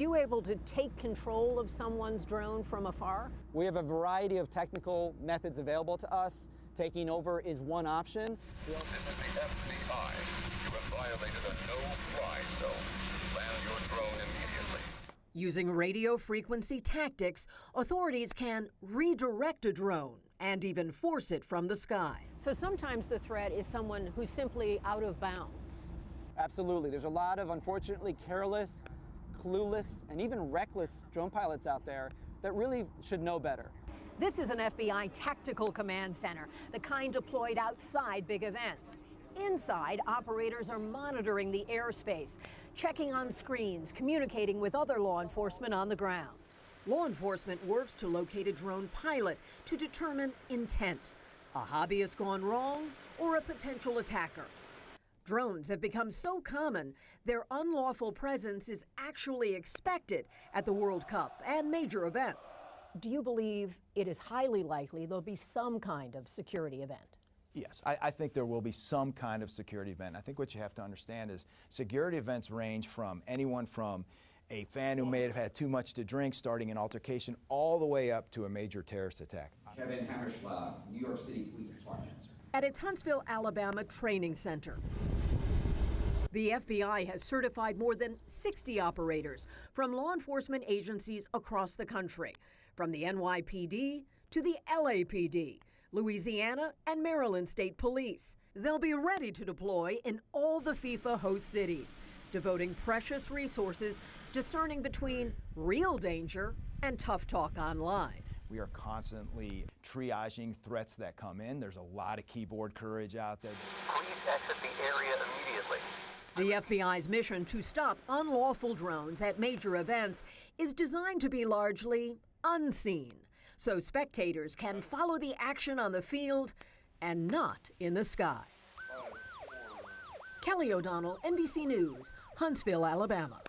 You able to take control of someone's drone from afar? We have a variety of technical methods available to us. Taking over is one option. This is the FBI. You have violated a no-fly zone. Land your drone immediately. Using radio frequency tactics, authorities can redirect a drone and even force it from the sky. So sometimes the threat is someone who's simply out of bounds. Absolutely. There's a lot of, unfortunately, careless, clueless, and even reckless drone pilots out there that really should know better. This is an FBI tactical command center, the kind deployed outside big events. Inside, operators are monitoring the airspace, checking on screens, communicating with other law enforcement on the ground. Law enforcement works to locate a drone pilot to determine intent, a hobbyist gone wrong or a potential attacker. Drones have become so common, their unlawful presence is actually expected at the World Cup and major events. Do you believe it is highly likely there'll be some kind of security event? Yes, I think there will be some kind of security event. I think what you have to understand is security events range from anyone from a fan who may have had too much to drink starting an altercation all the way up to a major terrorist attack. Kevin Hammerschlag, New York City Police Department. At its Huntsville, Alabama training center. The FBI has certified more than 60 operators from law enforcement agencies across the country, from the NYPD to the LAPD, Louisiana and Maryland State Police. They'll be ready to deploy in all the FIFA host cities, devoting precious resources discerning between real danger and tough talk online. We are constantly triaging threats that come in. There's a lot of keyboard courage out there. Please exit the area immediately. The FBI's mission to stop unlawful drones at major events is designed to be largely unseen, so spectators can follow the action on the field and not in the sky. Kelly O'Donnell, NBC News, Huntsville, Alabama.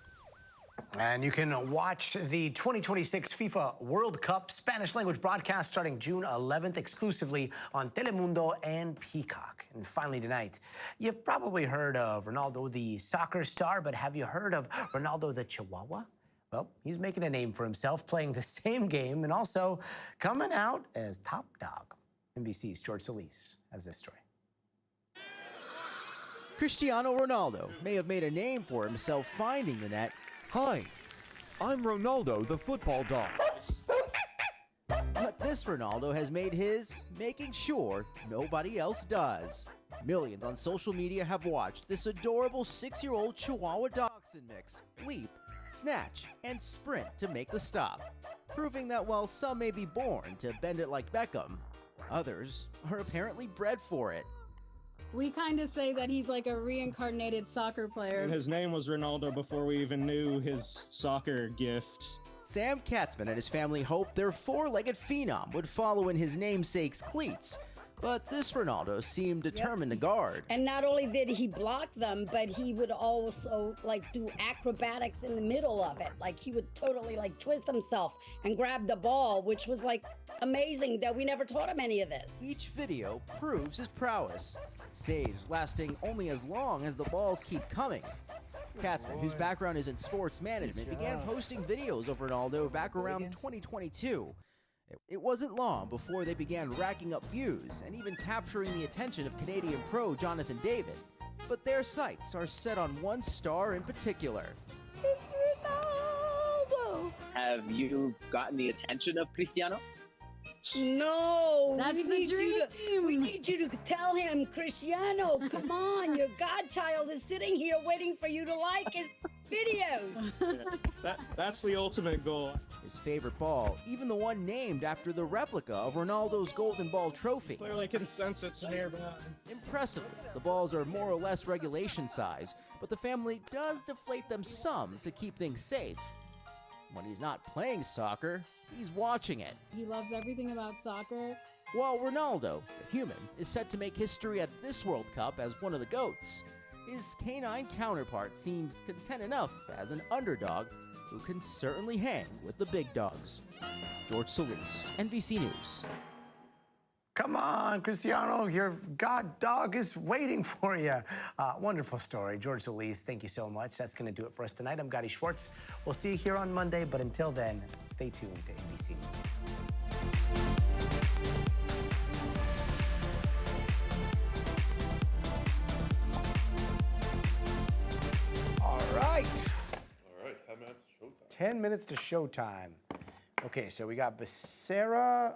And you can watch the 2026 FIFA World Cup Spanish language broadcast starting June 11th exclusively on Telemundo and Peacock. And finally tonight, you've probably heard of Ronaldo the soccer star, but have you heard of Ronaldo the Chihuahua? Well, he's making a name for himself, playing the same game and also coming out as top dog. NBC's George Solis has this story. Cristiano Ronaldo may have made a name for himself finding the net. Hi, I'm Ronaldo, the football dog. But this Ronaldo has made his making sure nobody else does. Millions on social media have watched this adorable 6-year-old Chihuahua dachshund mix leap, snatch, and sprint to make the stop, proving that while some may be born to bend it like Beckham, others are apparently bred for it. We kind of say that he's like a reincarnated soccer player. And his name was Ronaldo before we even knew his soccer gift. Sam Katzman and his family hoped their four-legged phenom would follow in his namesake's cleats. But this Ronaldo seemed determined to guard. And not only did he block them, but he would also do acrobatics in the middle of it. Like he would totally twist himself and grab the ball, which was amazing that we never taught him any of this. Each video proves his prowess. Saves lasting only as long as the balls keep coming. Katzman, whose background is in sports management, began posting videos of Ronaldo back around 2022. It wasn't long before they began racking up views and even capturing the attention of Canadian pro Jonathan David. But their sights are set on one star in particular. It's Ronaldo! Have you gotten the attention of Cristiano? No, that's the dream. We need you to tell him, Cristiano, come on, your godchild is sitting here waiting for you to like his videos. That's the ultimate goal. His favorite ball, even the one named after the replica of Ronaldo's Golden Ball trophy. Clearly can sense it's nearby. Impressively, the balls are more or less regulation size, but the family does deflate them some to keep things safe. When he's not playing soccer, he's watching it. He loves everything about soccer. While Ronaldo, the human, is set to make history at this World Cup as one of the GOATs, his canine counterpart seems content enough as an underdog who can certainly hang with the big dogs. George Solis, NBC News. Come on, Cristiano, your god dog is waiting for you. Wonderful story. George Solis, thank you so much. That's going to do it for us tonight. I'm Gotti Schwartz. We'll see you here on Monday, but until then, stay tuned to NBC News. All right, 10 minutes to showtime. 10 minutes to showtime. Okay, so we got Becerra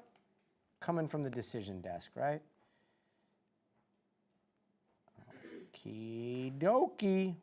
coming from the decision desk, right? Okie dokie.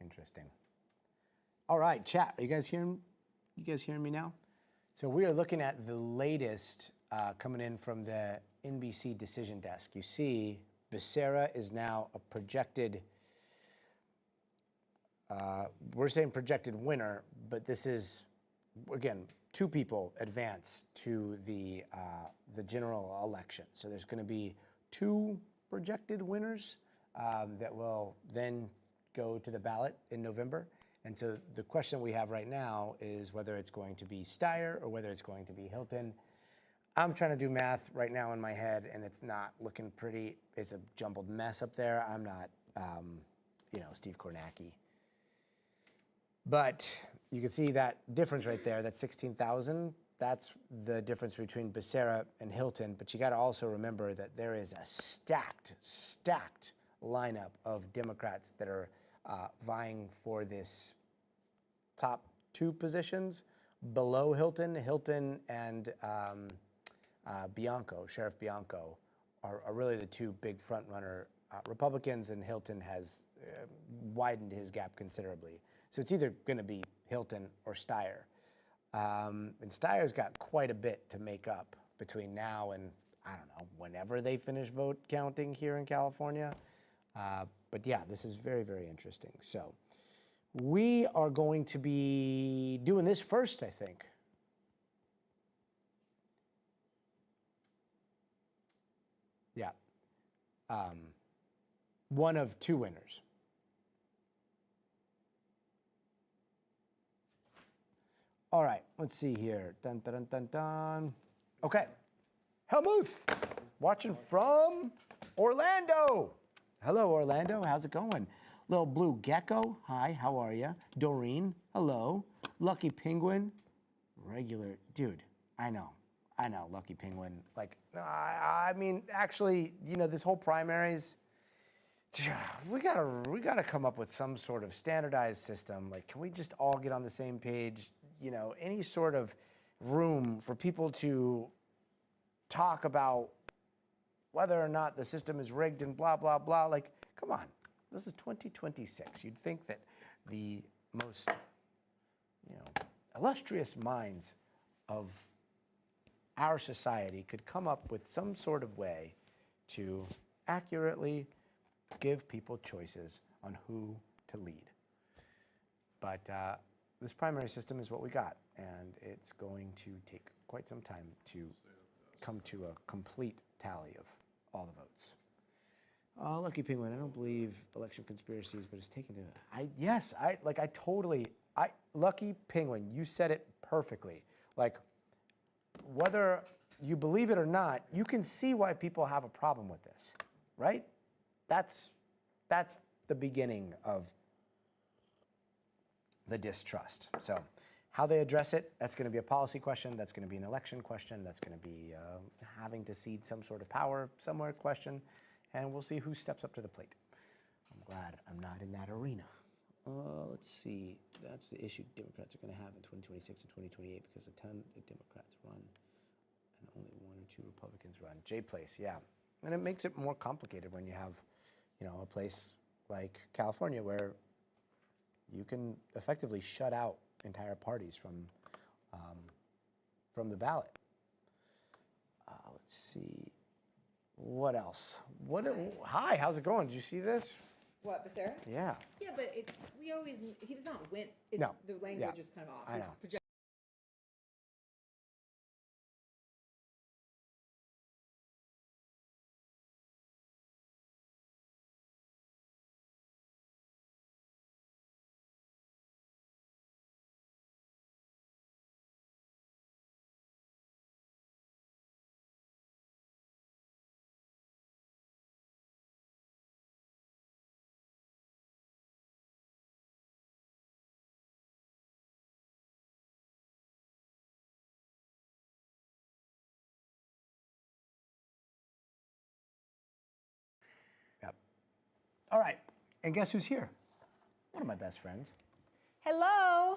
Interesting. All right, chat. Are you guys hearing me now? So we are looking at the latest coming in from the NBC decision desk. You see, Becerra is now a projected. We're saying projected winner, but this is, again, two people advance to the general election. So there's going to be two projected winners that will then go to the ballot in November. And so the question we have right now is whether it's going to be Steyer or whether it's going to be Hilton. I'm trying to do math right now in my head, and it's not looking pretty. It's a jumbled mess up there. I'm not, Steve Kornacki. But you can see that difference right there, that 16,000. That's the difference between Becerra and Hilton. But you got to also remember that there is a stacked lineup of Democrats that are vying for this top two positions, below Hilton and Bianco, Sheriff Bianco, are really the two big front-runner Republicans, and Hilton has widened his gap considerably. So it's either going to be Hilton or Steyer. And Steyer's got quite a bit to make up between now and, I don't know, whenever they finish vote counting here in California. But yeah, this is very, very interesting. So we are going to be doing this first, I think. Yeah. One of two winners. All right, let's see here. Dun, dun, dun, dun, dun. Okay. Helmuth, watching from Orlando. Hello, Orlando. How's it going? Little Blue Gecko. Hi, how are you? Doreen. Hello. Lucky Penguin. Regular. Dude, I know. Lucky Penguin. Like, I mean, actually, you know, this whole primaries, we gotta come up with some sort of standardized system. Like, can we just all get on the same page? You know, any sort of room for people to talk about whether or not the system is rigged and blah, blah, blah. Like, come on, this is 2026. You'd think that the most, you know, illustrious minds of our society could come up with some sort of way to accurately give people choices on who to lead. But this primary system is what we got, and it's going to take quite some time to come to a complete tally of all the votes. Lucky Penguin, I don't believe election conspiracies, but it's taken to, Lucky Penguin, you said it perfectly. Like, whether you believe it or not, you can see why people have a problem with this, right? That's the beginning of the distrust. So how they address it, that's going to be a policy question, that's going to be an election question, that's going to be having to cede some sort of power somewhere question, and we'll see who steps up to the plate. I'm glad I'm not in that arena. Let's see, that's the issue Democrats are going to have in 2026 and 2028 because a ton of Democrats run and only one or two Republicans run. J Place, yeah. And it makes it more complicated when you have, you know, a place like California where you can effectively shut out entire parties from the ballot. Let's see, what else? Hi, how's it going? Did you see this? What, Becerra? Yeah. Yeah, but he does not win. It's, No. The language is kind of off. I know. All right, and guess who's here? One of my best friends. Hello.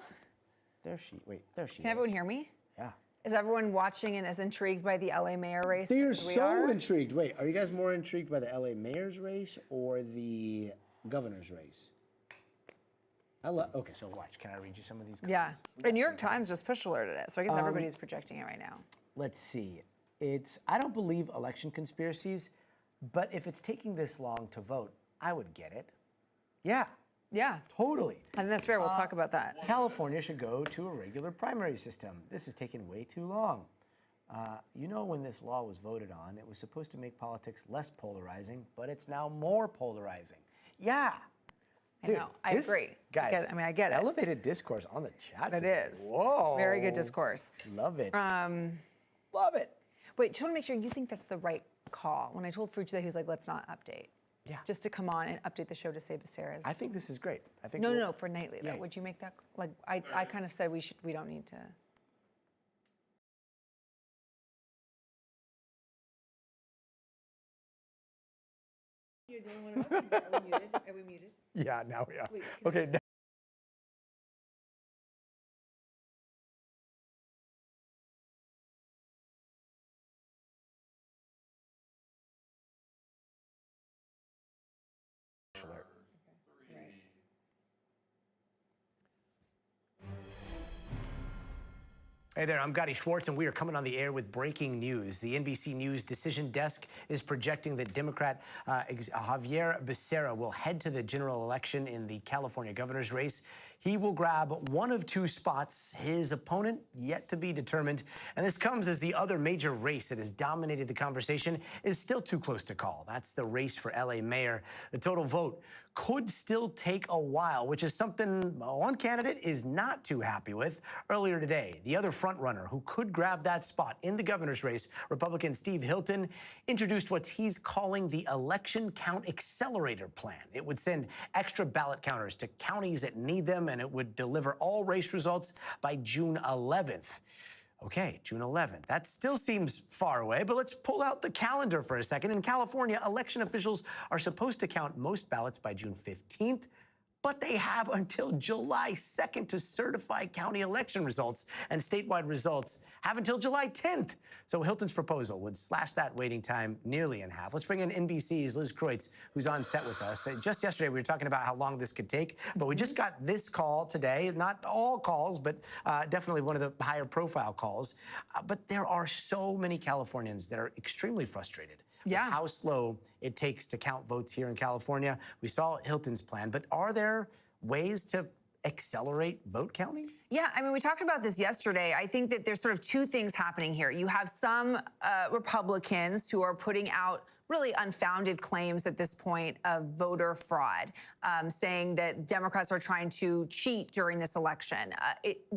There she is. Can everyone hear me? Yeah. Is everyone watching and as intrigued by the LA mayor race? They are as we so are? intrigued. Wait, are you guys more intrigued by the LA mayor's race or the governor's race? Okay, so watch. Can I read you some of these comments? Yeah. The New York Times just push alerted it, so I guess everybody's projecting it right now. Let's see. I don't believe election conspiracies, but if it's taking this long to vote, I would get it. Yeah. Yeah. Totally. I think that's fair. We'll talk about that. California should go to a regular primary system. This is taking way too long. You know, when this law was voted on, it was supposed to make politics less polarizing, but it's now more polarizing. Yeah. Dude, I know. I agree. Guys, I get it. Elevated discourse on the chat. It is. Whoa. Very good discourse. Love it. Love it. Wait, just want to make sure you think that's the right call. When I told Frucci that, he was like, let's not update. Yeah. Just to come on and update the show to say Becerra's. I think this is great. I think No, for nightly. Yeah. Would you make that? Like, I kind of said we don't need to. You're the only one up. Are we muted? Are we muted? Yeah, now we are. Wait, Okay. Hey there, I'm Gotti Schwartz, and we are coming on the air with breaking news. The NBC News decision desk is projecting that Democrat Javier Becerra will head to the general election in the California governor's race. He will grab one of two spots, his opponent yet to be determined. And this comes as the other major race that has dominated the conversation is still too close to call. That's the race for LA mayor. The total vote could still take a while, which is something one candidate is not too happy with. Earlier today, the other frontrunner who could grab that spot in the governor's race, Republican Steve Hilton, introduced what he's calling the Election Count Accelerator Plan. It would send extra ballot counters to counties that need them, and it would deliver all race results by June 11th. Okay, June 11th. That still seems far away, but let's pull out the calendar for a second. In California, election officials are supposed to count most ballots by June 15th, but they have until July 2nd to certify county election results, and statewide results have until July 10th. So Hilton's proposal would slash that waiting time nearly in half. Let's bring in NBC's Liz Kreutz, who's on set with us. Just yesterday, we were talking about how long this could take, but we just got this call today. Not all calls, but definitely one of the higher profile calls. But there are so many Californians that are extremely frustrated. Yeah. How slow it takes to count votes here in California. We saw Hilton's plan, but are there ways to accelerate vote counting? Yeah, I mean, we talked about this yesterday. I think that there's sort of two things happening here. You have some Republicans who are putting out really unfounded claims at this point of voter fraud, saying that Democrats are trying to cheat during this election.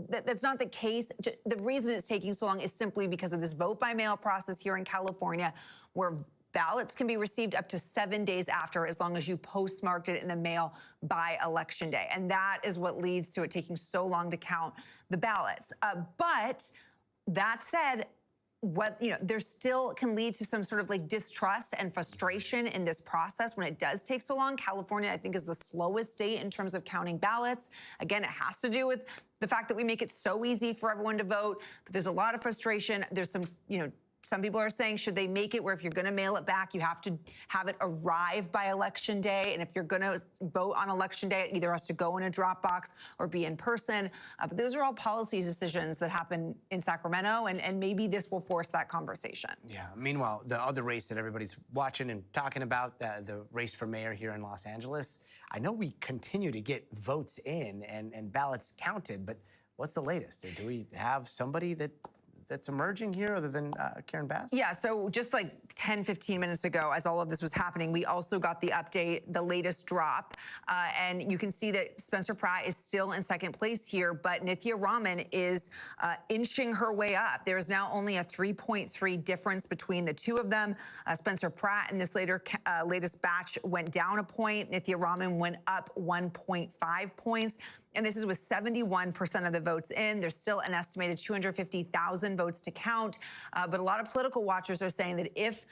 That's not the case. The reason it's taking so long is simply because of this vote-by-mail process here in California, where ballots can be received up to 7 days after, as long as you postmarked it in the mail by Election Day. And that is what leads to it taking so long to count the ballots. But that said, there still can lead to some sort of like distrust and frustration in this process when it does take so long. California, I think, is the slowest state in terms of counting ballots. Again, it has to do with the fact that we make it so easy for everyone to vote, but there's a lot of frustration. There's some people are saying, should they make it where if you're going to mail it back, you have to have it arrive by Election Day? And if you're going to vote on Election Day, it either has to go in a drop box or be in person. But those are all policy decisions that happen in Sacramento, and maybe this will force that conversation. Yeah. Meanwhile, the other race that everybody's watching and talking about, the race for mayor here in Los Angeles, I know we continue to get votes in and ballots counted, but what's the latest? Do we have somebody that's emerging here other than Karen Bass? Yeah, so just like 10, 15 minutes ago, as all of this was happening, we also got the update, the latest drop. And you can see that Spencer Pratt is still in second place here, but Nithya Raman is inching her way up. There is now only a 3.3 difference between the two of them. Spencer Pratt in this latest batch went down a point. Nithya Raman went up 1.5 points. And this is with 71% of the votes in. There's still an estimated 250,000 votes to count. But a lot of political watchers are saying that if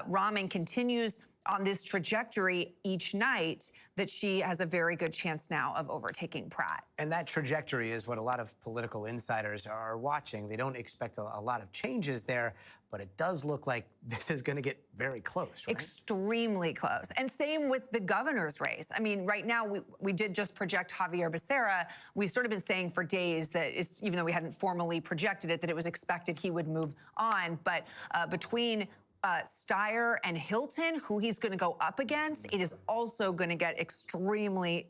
Raman continues on this trajectory each night, that she has a very good chance now of overtaking Pratt. And that trajectory is what a lot of political insiders are watching. They don't expect a lot of changes there, but it does look like this is going to get very close, right? Extremely close. And same with the governor's race. I mean, right now, we did just project Javier Becerra. We've sort of been saying for days that, even though we hadn't formally projected it, that it was expected he would move on. But between Steyer and Hilton, who he's going to go up against, it is also going to get extremely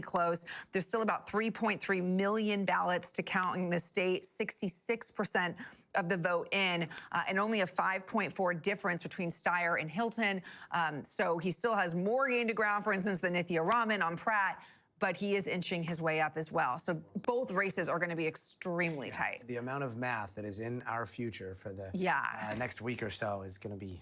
close. There's still about 3.3 million ballots to count in the state, 66% of the vote in, and only a 5.4 difference between Steyer and Hilton. So he still has more gain to ground, for instance, than Nithya Raman on Pratt, but he is inching his way up as well. So both races are going to be extremely tight. The amount of math that is in our future for the next week or so is going to be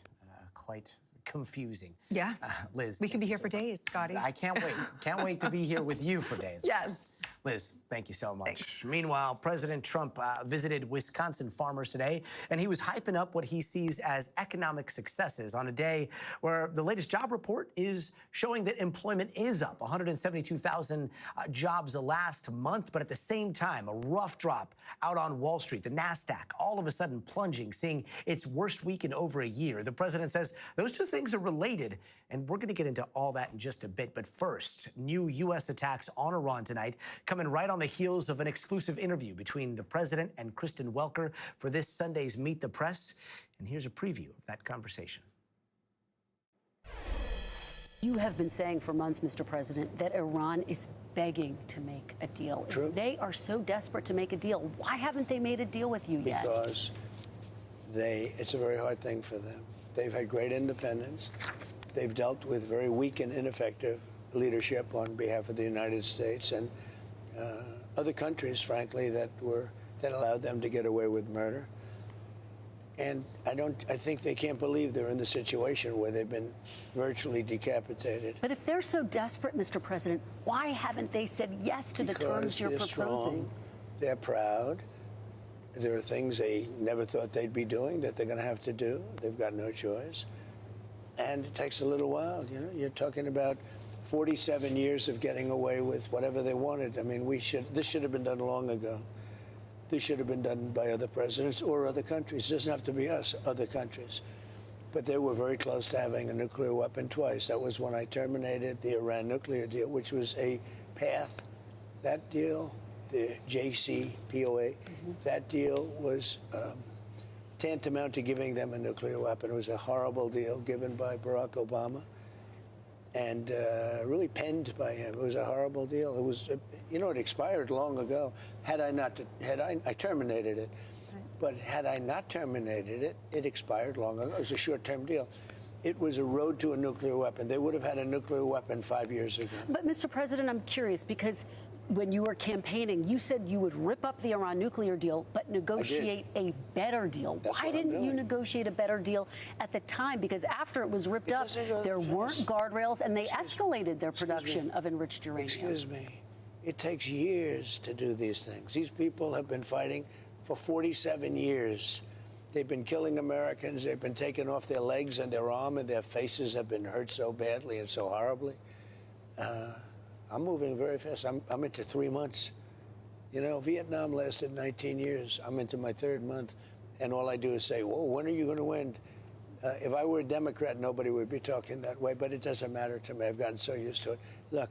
quite confusing. Yeah. Liz. We could be here for days, Scotty. I can't wait. Can't wait to be here with you for days. Yes. Liz, thank you so much. Meanwhile, President Trump visited Wisconsin farmers today, and he was hyping up what he sees as economic successes on a day where the latest job report is showing that employment is up 172,000 jobs last month, but at the same time, a rough drop out on Wall Street. The NASDAQ all of a sudden plunging, seeing its worst week in over a year. The president says those two things are related, and we're going to get into all that in just a bit. But first, new U.S. attacks on Iran tonight coming right on the heels of an exclusive interview between the president and Kristen Welker for this Sunday's Meet the Press. And here's a preview of that conversation. You have been saying for months, Mr. President, that Iran is begging to make a deal. True. If they are so desperate to make a deal, why haven't they made a deal with you yet? Because it's a very hard thing for them. They've had great independence. They've dealt with very weak and ineffective leadership on behalf of the United States and other countries, frankly, that allowed them to get away with murder. And I think they can't believe they're in the situation where they've been virtually decapitated. But if they're so desperate, Mr. President, why haven't they said yes to the terms you're proposing? Strong, they're proud. There are things they never thought they'd be doing that they're going to have to do. They've got no choice. And it takes a little while. You know, you're talking about 47 years of getting away with whatever they wanted. I mean, this should have been done long ago. This should have been done by other presidents or other countries. It doesn't have to be us, other countries. But they were very close to having a nuclear weapon twice. That was when I terminated the Iran nuclear deal, which was a path. That deal, the JCPOA, that deal was tantamount to giving them a nuclear weapon. It was a horrible deal given by Barack Obama and really penned by him. It was a horrible deal. It was, it expired long ago. I terminated it. Right. But had I not terminated it, it expired long ago. It was a short-term deal. It was a road to a nuclear weapon. They would have had a nuclear weapon 5 years ago. But, Mr. President, I'm curious because when you were campaigning, you said you would rip up the Iran nuclear deal, but negotiate a better deal. Why didn't you negotiate a better deal at the time? Because after it was ripped up, there weren't guardrails, and they escalated their production of enriched uranium. Excuse me. It takes years to do these things. These people have been fighting for 47 years. They've been killing Americans. They've been taking off their legs and their arm, and their faces have been hurt so badly and so horribly. I'm moving very fast. I'm into 3 months. You know, Vietnam lasted 19 years. I'm into my 3rd month, and all I do is say, whoa, when are you going to win? If I were a Democrat, nobody would be talking that way, but it doesn't matter to me. I've gotten so used to it. Look,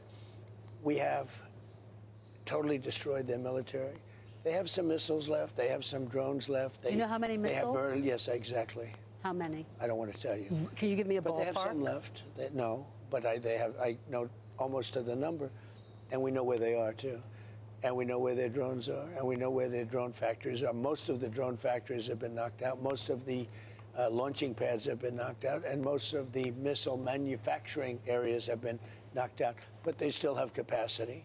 we have totally destroyed their military. They have some missiles left. They have some drones left. Do you know how many missiles? Yes, exactly. How many? I don't want to tell you. Can you give me a ballpark? But they have some left. No, but I know almost to the number, and we know where they are too, and we know where their drones are, and we know where their drone factories are. Most of the drone factories have been knocked out. Most of the launching pads have been knocked out, and most of the missile manufacturing areas have been knocked out. But they still have capacity.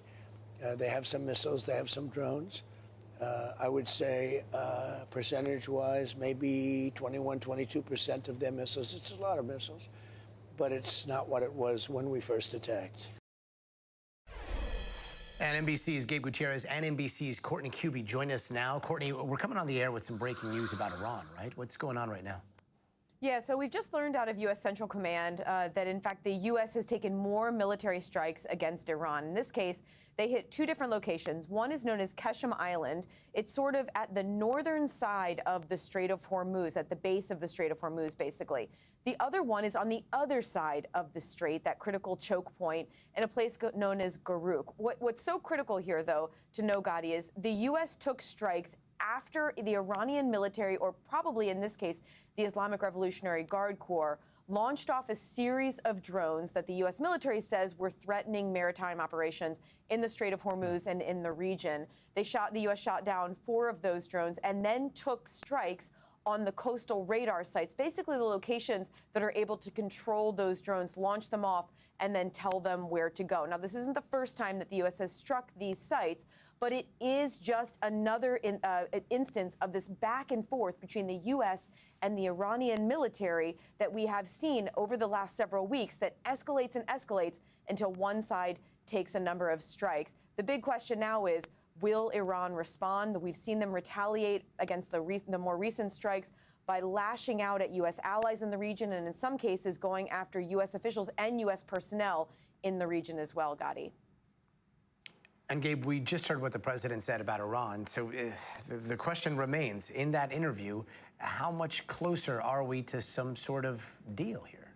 They have some missiles. They have some drones. I would say percentage-wise, maybe 21, 22% of their missiles. It's a lot of missiles, but it's not what it was when we first attacked. And NBC's Gabe Gutierrez and NBC's Courtney Cuby join us now. Courtney, we're coming on the air with some breaking news about Iran, right? What's going on right now? Yeah, so we've just learned out of U.S. Central Command that, in fact, the U.S. has taken more military strikes against Iran. In this case, they hit 2 different locations. One is known as Qeshm Island. It's sort of at the northern side of the Strait of Hormuz, at the base of the Strait of Hormuz, basically. The other one is on the other side of the strait, that critical choke point, in a place known as Garuk. What's so critical here, though, to know, Gadi, is the U.S. took strikes after the Iranian military, or probably in this case, the Islamic Revolutionary Guard Corps, launched off a series of drones that the U.S. military says were threatening maritime operations in the Strait of Hormuz and in the region. The U.S. shot down 4 of those drones and then took strikes on the coastal radar sites, basically the locations that are able to control those drones, launch them off, and then tell them where to go. Now, this isn't the first time that the U.S. has struck these sites, but it is just another instance of this back and forth between the U.S. and the Iranian military that we have seen over the last several weeks that escalates and escalates until one side takes a number of strikes. The big question now is, will Iran respond? We've seen them retaliate against the more recent strikes by lashing out at U.S. allies in the region and in some cases going after U.S. officials and U.S. personnel in the region as well, Gadi. And Gabe, we just heard what the president said about Iran. So the question remains, in that interview, how much closer are we to some sort of deal here?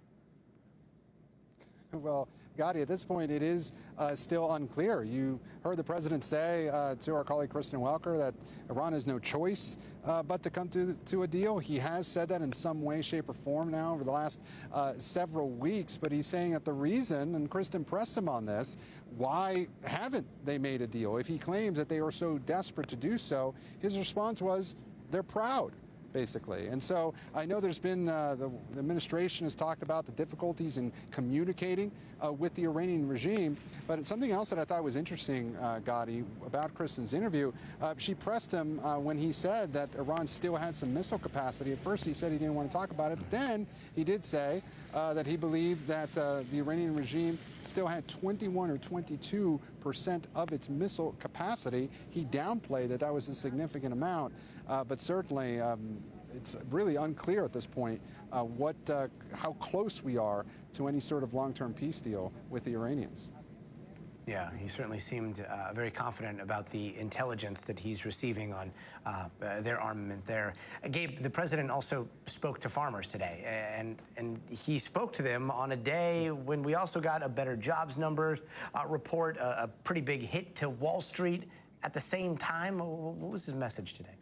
Well, Gotti, at this point, it is still unclear. You heard the president say to our colleague Kristen Welker that Iran has no choice but to come to a deal. He has said that in some way, shape, or form now over the last several weeks, but he's saying that the reason, and Kristen pressed him on this, why haven't they made a deal? If he claims that they are so desperate to do so, his response was, they're proud, basically. And so I know there's been, the administration has talked about the difficulties in communicating with the Iranian regime, but it's something else that I thought was interesting, Gotti, about Kristen's interview. She pressed him when he said that Iran still had some missile capacity. At first he said he didn't want to talk about it, but then he did say that he believed that the Iranian regime still had 21 or 22% of its missile capacity. He downplayed that that was a significant amount, but certainly it's really unclear at this point how close we are to any sort of long-term peace deal with the Iranians. Yeah, he certainly seemed very confident about the intelligence that he's receiving on their armament there. Gabe, the president also spoke to farmers today, and he spoke to them on a day when we also got a better jobs numbers report, a pretty big hit to Wall Street at the same time. What was his message today?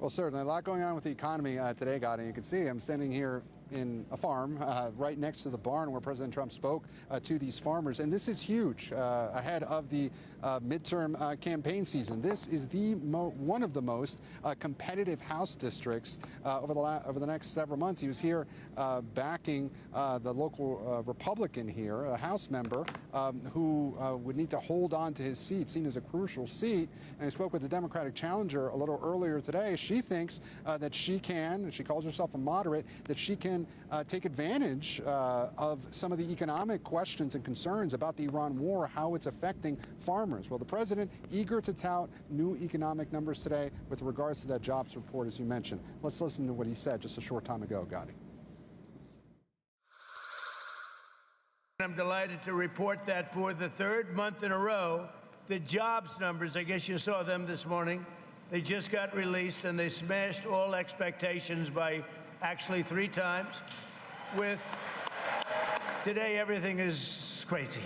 Well, certainly a lot going on with the economy today, Gotti. You can see I'm standing here in a farm right next to the barn where President Trump spoke to these farmers. And this is huge ahead of the midterm campaign season. This is one of the most competitive House districts over the next several months. He was here backing the local Republican here, a House member who would need to hold on to his seat, seen as a crucial seat. And he spoke with the Democratic challenger a little earlier today. She thinks that she can, and she calls herself a moderate, that she can take advantage of some of the economic questions and concerns about the Iran war, how it's affecting farmers. Well, the president eager to tout new economic numbers today with regards to that jobs report, as you mentioned. Let's listen to what he said just a short time ago, Gotti. I'm delighted to report that for the third month in a row, the jobs numbers, I guess you saw them this morning, they just got released and they smashed all expectations by actually 3 times. With today, everything is crazy.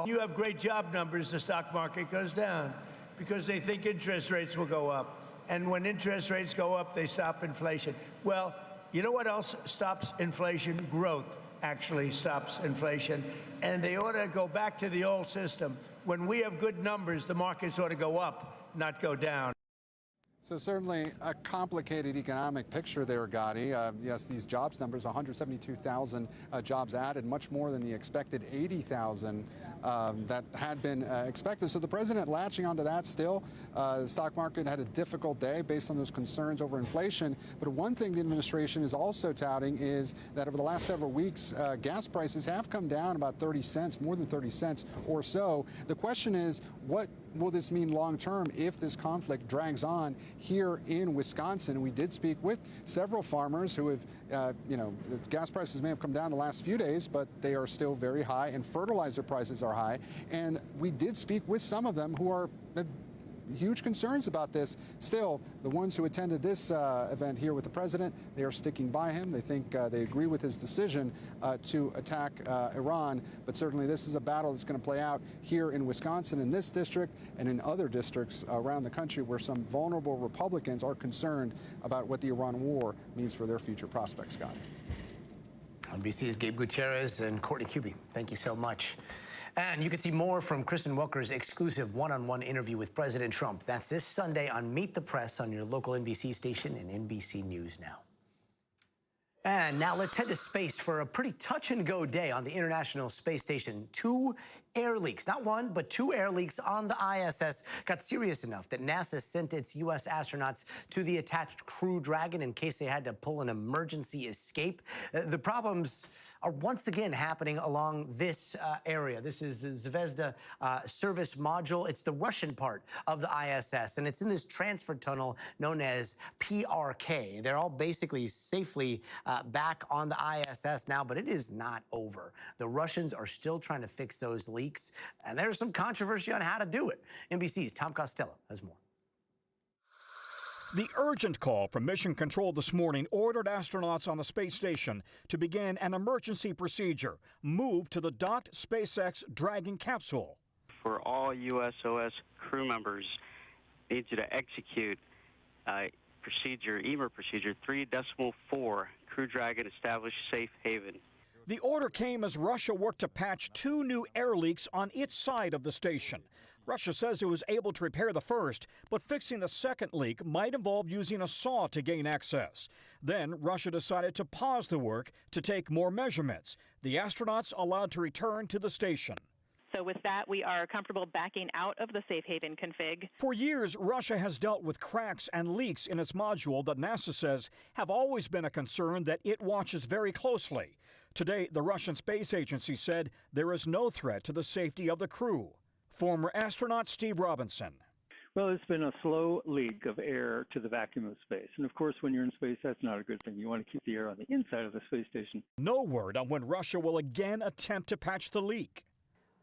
You have great job numbers, the stock market goes down because they think interest rates will go up. And when interest rates go up, they stop inflation. Well, you know what else stops inflation? Growth actually stops inflation. And they ought to go back to the old system. When we have good numbers, the markets ought to go up, not go down. So certainly a complicated economic picture there, Gotti. Yes, these jobs numbers, 172,000 jobs added, much more than the expected 80,000 that had been expected. So the president latching onto that still. The stock market had a difficult day based on those concerns over inflation. But one thing the administration is also touting is that over the last several weeks, gas prices have come down about 30 cents, more than 30 cents or so. The question is, what will this mean long term if this conflict drags on here in Wisconsin? We did speak with several farmers who have, gas prices may have come down the last few days, but they are still very high, and fertilizer prices are high. And we did speak with some of them who are huge concerns about this. Still, the ones who attended this event here with the president, they are sticking by him. They think they agree with his decision to attack Iran. But certainly this is a battle that's going to play out here in Wisconsin, in this district, and in other districts around the country where some vulnerable Republicans are concerned about what the Iran war means for their future prospects, Scott. NBC's Gabe Gutierrez and Courtney Cubie, thank you so much. And you can see more from Kristen Welker's exclusive one-on-one interview with President Trump. That's this Sunday on Meet the Press on your local NBC station and NBC News Now. And now let's head to space for a pretty touch-and-go day on the International Space Station. 2 air leaks, not one, but 2 air leaks on the ISS got serious enough that NASA sent its U.S. astronauts to the attached Crew Dragon in case they had to pull an emergency escape. The problems are once again happening along this area. This is the Zvezda service module. It's the Russian part of the ISS, and it's in this transfer tunnel known as PRK. They're all basically safely back on the ISS now, but it is not over. The Russians are still trying to fix those leaks, and there's some controversy on how to do it. NBC's Tom Costello has more. The urgent call from Mission Control this morning ordered astronauts on the space station to begin an emergency procedure, move to the docked SpaceX Dragon capsule. For all USOS crew members, I need you to execute procedure, EMER procedure 3.4, Crew Dragon establish safe haven. The order came as Russia worked to patch 2 new air leaks on its side of the station. Russia says it was able to repair the first, but fixing the second leak might involve using a saw to gain access. Then Russia decided to pause the work to take more measurements. The astronauts allowed to return to the station. So with that, we are comfortable backing out of the safe haven config. For years, Russia has dealt with cracks and leaks in its module that NASA says have always been a concern that it watches very closely. Today, the Russian Space Agency said there is no threat to the safety of the crew. Former astronaut Steve Robinson. Well, it's been a slow leak of air to the vacuum of space. And of course, when you're in space, that's not a good thing. You want to keep the air on the inside of the space station. No word on when Russia will again attempt to patch the leak.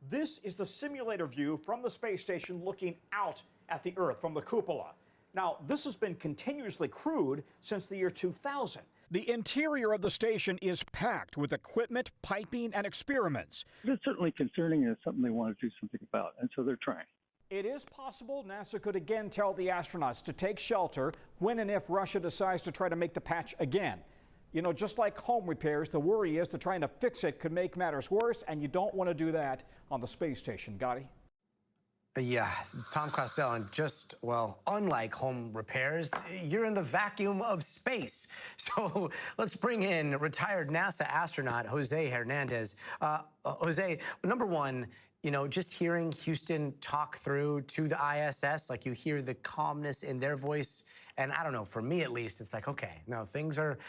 This is the simulator view from the space station looking out at the Earth from the cupola. Now, this has been continuously crewed since the year 2000. The interior of the station is packed with equipment, piping, and experiments. It's certainly concerning, and it's something they want to do something about, and so they're trying. It is possible NASA could again tell the astronauts to take shelter when and if Russia decides to try to make the patch again. You know, just like home repairs, the worry is that trying to fix it could make matters worse, and you don't want to do that on the space station. Gotti? Yeah, Tom Costello, and just, well, unlike home repairs, you're in the vacuum of space. So let's bring in retired NASA astronaut Jose Hernandez. Jose, number one, you know, just hearing Houston talk through to the ISS, like you hear the calmness in their voice. And I don't know, for me at least, it's like, okay, no, things are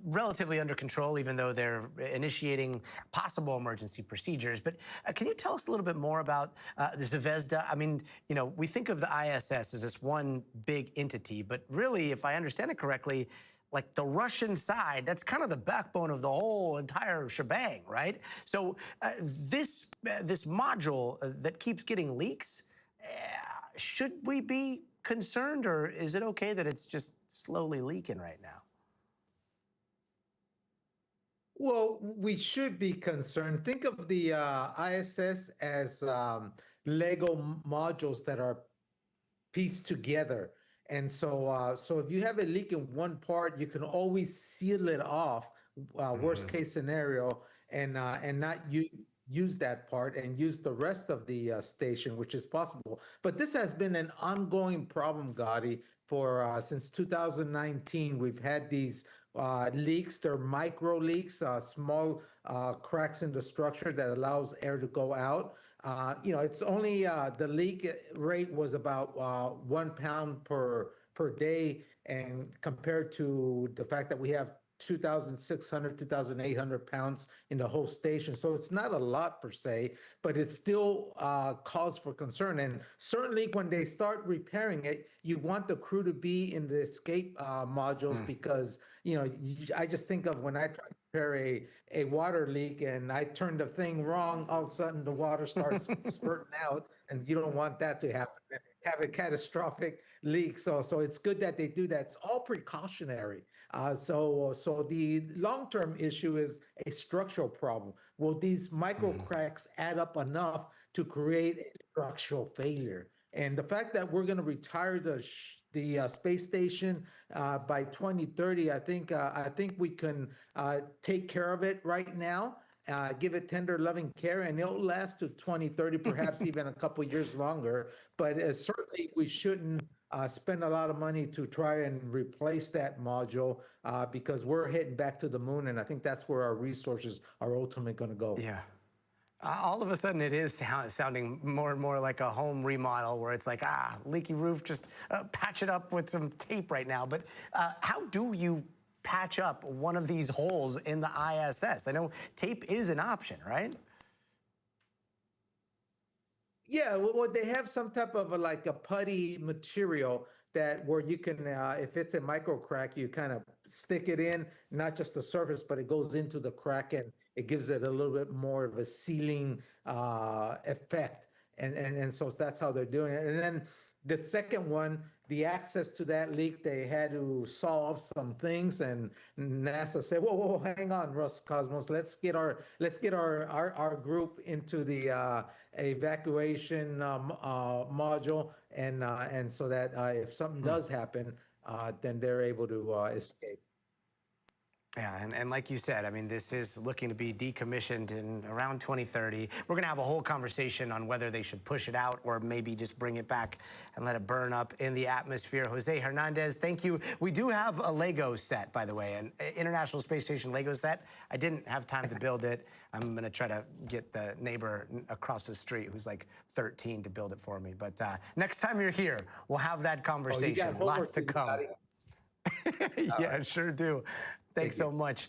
relatively under control, even though they're initiating possible emergency procedures. But can you tell us a little bit more about the Zvezda? I mean, you know, we think of the ISS as this one big entity, but really, if I understand it correctly, like the Russian side, that's kind of the backbone of the whole entire shebang, right? So this module that keeps getting leaks, should we be concerned, or is it okay that it's just slowly leaking right now? Well, we should be concerned. Think of the ISS as Lego modules that are pieced together. And so, so if you have a leak in one part, you can always seal it off, worst case scenario, and not use that part and use the rest of the station, which is possible. But this has been an ongoing problem, Gotti, for since 2019. We've had these leaks. They're micro leaks, small cracks in the structure that allows air to go out. You know, it's only the leak rate was about 1 pound per day, and compared to the fact that we have 2,600, 2,800 pounds in the whole station. So it's not a lot per se, but it still cause for concern. And certainly when they start repairing it, you want the crew to be in the escape modules because, you know, I just think of when I try to repair a water leak and I turn the thing wrong, all of a sudden the water starts spurting out, and you don't want that to happen. Have a catastrophic leak. So it's good that they do that. It's all precautionary. So the long-term issue is a structural problem. Will these micro cracks add up enough to create a structural failure? And the fact that we're going to retire the space station by 2030, I think we can take care of it right now. Give it tender, loving care, and it'll last to 2030, perhaps even a couple years longer. But certainly we shouldn't spend a lot of money to try and replace that module because we're heading back to the moon, and I think that's where our resources are ultimately going to go. Yeah. All of a sudden, it is sounding more and more like a home remodel where it's like, leaky roof, just patch it up with some tape right now. But how do you patch up one of these holes in the ISS? I know tape is an option, right? Yeah, well, they have some type of like a putty material that where you can, if it's a micro crack, you kind of stick it in, not just the surface, but it goes into the crack and it gives it a little bit more of a sealing effect. And so that's how they're doing it. And then the second one the access to that leak, they had to solve some things, and NASA said, "Whoa, hang on, Roscosmos. Let's get our group into the evacuation module, and so that if something does happen, then they're able to escape." Yeah, and like you said, I mean, this is looking to be decommissioned in around 2030. We're going to have a whole conversation on whether they should push it out or maybe just bring it back and let it burn up in the atmosphere. Jose Hernandez, thank you. We do have a Lego set, by the way, an International Space Station Lego set. I didn't have time to build it. I'm going to try to get the neighbor across the street who's like 13 to build it for me. But next time you're here, we'll have that conversation. Lots to come. Yeah, sure do. Thanks so much.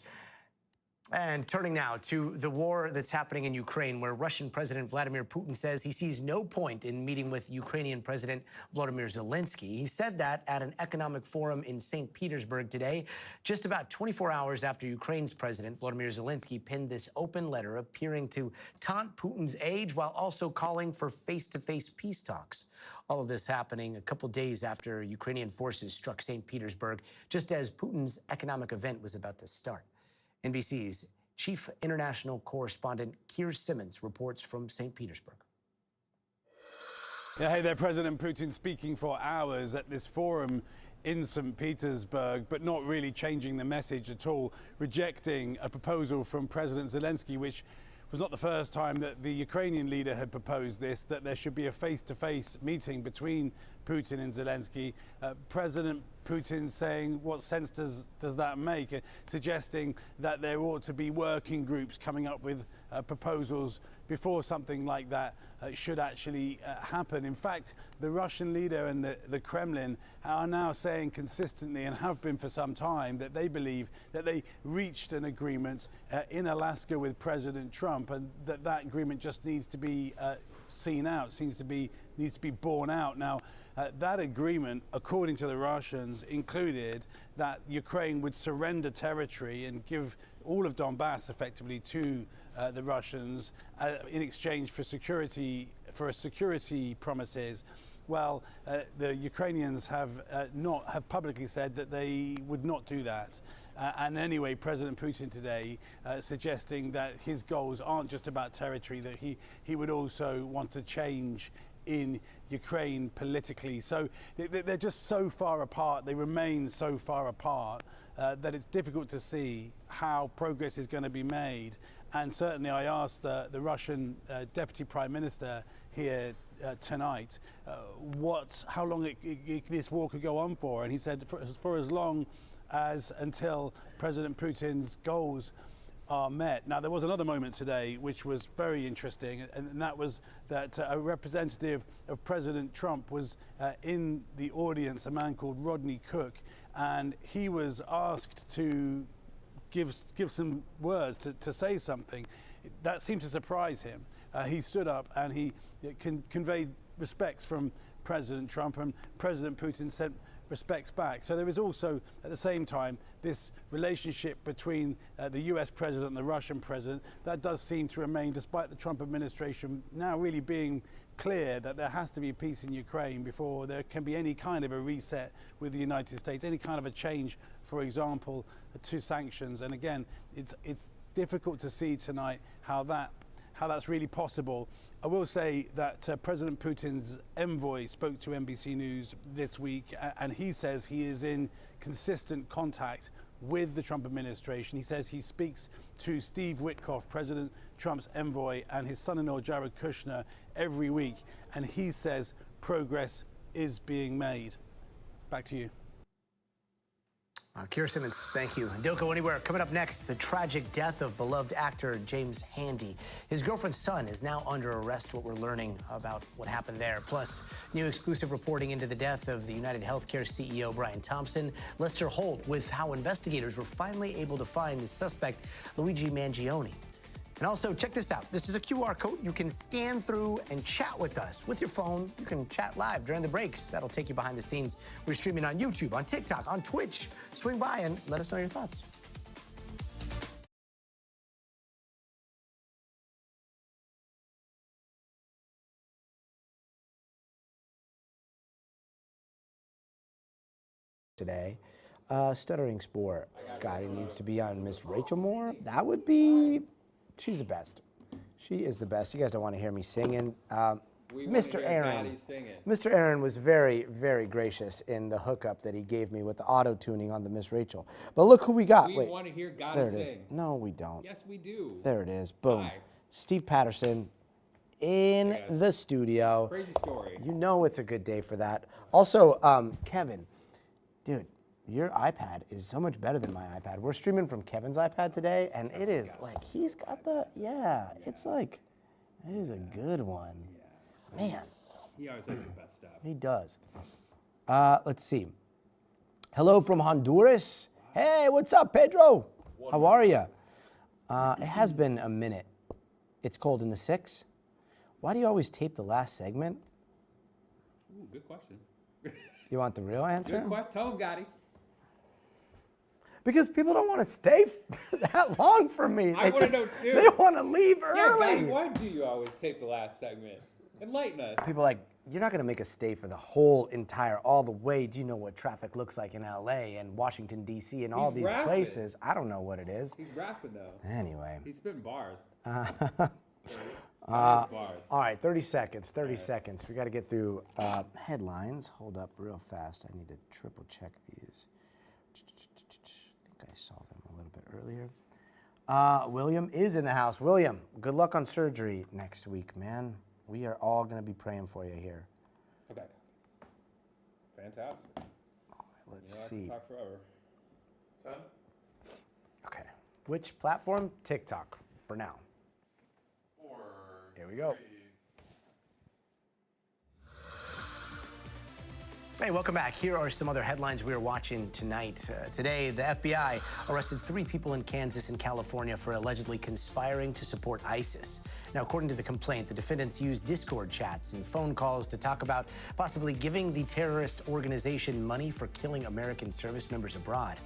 And turning now to the war that's happening in Ukraine, where Russian President Vladimir Putin says he sees no point in meeting with Ukrainian President Volodymyr Zelensky. He said that at an economic forum in St. Petersburg today, just about 24 hours after Ukraine's President Volodymyr Zelensky penned this open letter appearing to taunt Putin's age while also calling for face-to-face peace talks. All of this happening a couple days after Ukrainian forces struck St. Petersburg, just as Putin's economic event was about to start. NBC's chief international correspondent Keir Simmons reports from St. Petersburg. Yeah, hey there, President Putin speaking for hours at this forum in St. Petersburg, but not really changing the message at all, rejecting a proposal from President Zelensky, which was not the first time that the Ukrainian leader had proposed this, that there should be a face-to-face meeting between Putin and Zelensky. President Putin saying, what sense does that make? Suggesting that there ought to be working groups coming up with proposals before something like that should actually happen. In fact, the Russian leader and the Kremlin are now saying consistently, and have been for some time, that they believe that they reached an agreement in Alaska with President Trump, and that agreement just needs to be seen out, needs to be borne out. Now, that agreement, according to the Russians, included that Ukraine would surrender territory and give all of Donbass effectively to the Russians in exchange for security promises. Well, the Ukrainians have publicly said that they would not do that. And anyway, President Putin today suggesting that his goals aren't just about territory, that he would also want to change in Ukraine politically. So they're just so far apart, they remain so far apart that it's difficult to see how progress is going to be made. And certainly I asked the Russian Deputy Prime Minister here tonight how long this war could go on for, and he said for as long as until President Putin's goals are met. Now, there was another moment today which was very interesting, and that was that a representative of President Trump was in the audience, a man called Rodney Cook, and he was asked to give some words, to say something. That seemed to surprise him. He stood up and he conveyed respects from President Trump, and President Putin sent respects back. So there is also, at the same time, this relationship between the US president and the Russian president that does seem to remain, despite the Trump administration now really being clear that there has to be peace in Ukraine before there can be any kind of a reset with the United States, any kind of a change, for example, to sanctions. And again, it's difficult to see tonight how that's really possible. I will say that President Putin's envoy spoke to NBC News this week, and he says he is in consistent contact with the Trump administration. He says he speaks to Steve Witkoff, President Trump's envoy, and his son-in-law Jared Kushner every week, and he says progress is being made. Back to you. Keir Simmons, thank you. Don't go anywhere. Coming up next, the tragic death of beloved actor James Handy. His girlfriend's son is now under arrest, what we're learning about what happened there. Plus, new exclusive reporting into the death of the United Healthcare CEO Brian Thompson. Lester Holt with how investigators were finally able to find the suspect, Luigi Mangione. And also, check this out. This is a QR code you can scan through and chat with us. With your phone, you can chat live during the breaks. That'll take you behind the scenes. We're streaming on YouTube, on TikTok, on Twitch. Swing by and let us know your thoughts. today. Stuttering Sport. God, he needs to be on Miss Rachel Moore. That would be, she's the best. She is the best. You guys don't want to hear me singing. Mr. Aaron. Mr. Aaron was very, very gracious in the hookup that he gave me with the auto-tuning on the Miss Rachel. But look who we got. We want to hear Gotti there it is. sing. No, we don't. Yes, we do. There it is. Boom. Hi. Steve Patterson in the studio. Crazy story. You know it's a good day for that. Also, Kevin, dude, your iPad is so much better than my iPad. We're streaming from Kevin's iPad today, and it is like, he's got the, it's like, it is a good one. Man. He always has the best stuff. He does. Let's see. Hello from Honduras. Hey, what's up, Pedro? How are you? It has been a minute. It's cold in the 6. Why do you always tape the last segment? Ooh, good question. You want the real answer? Good question. Tell him, Gotti. Because people don't want to stay that long for me. I want to know too. They want to leave Yeah, early. Gotti, why do you always tape the last segment? Enlighten us. People are like, you're not going to make us stay for the whole entire, all the way. Do you know what traffic looks like in LA and Washington, D.C. and all these places? I don't know what it is. He's rapping though. Anyway. He's spitting bars. All right, 30 seconds, 30 seconds. We got to get through headlines. Hold up real fast. I need to triple check these. I think I saw them a little bit earlier. William is in the house. William, good luck on surgery next week, man. We are all going to be praying for you here. Okay. Fantastic. Let's see. I can talk forever. 10? Okay. Which platform? TikTok, for now. 4. Here we go. Hey, welcome back. Here are some other headlines we are watching tonight. Today, the FBI arrested 3 people in Kansas and California for allegedly conspiring to support ISIS. Now, according to the complaint, the defendants used Discord chats and phone calls to talk about possibly giving the terrorist organization money for killing American service members abroad.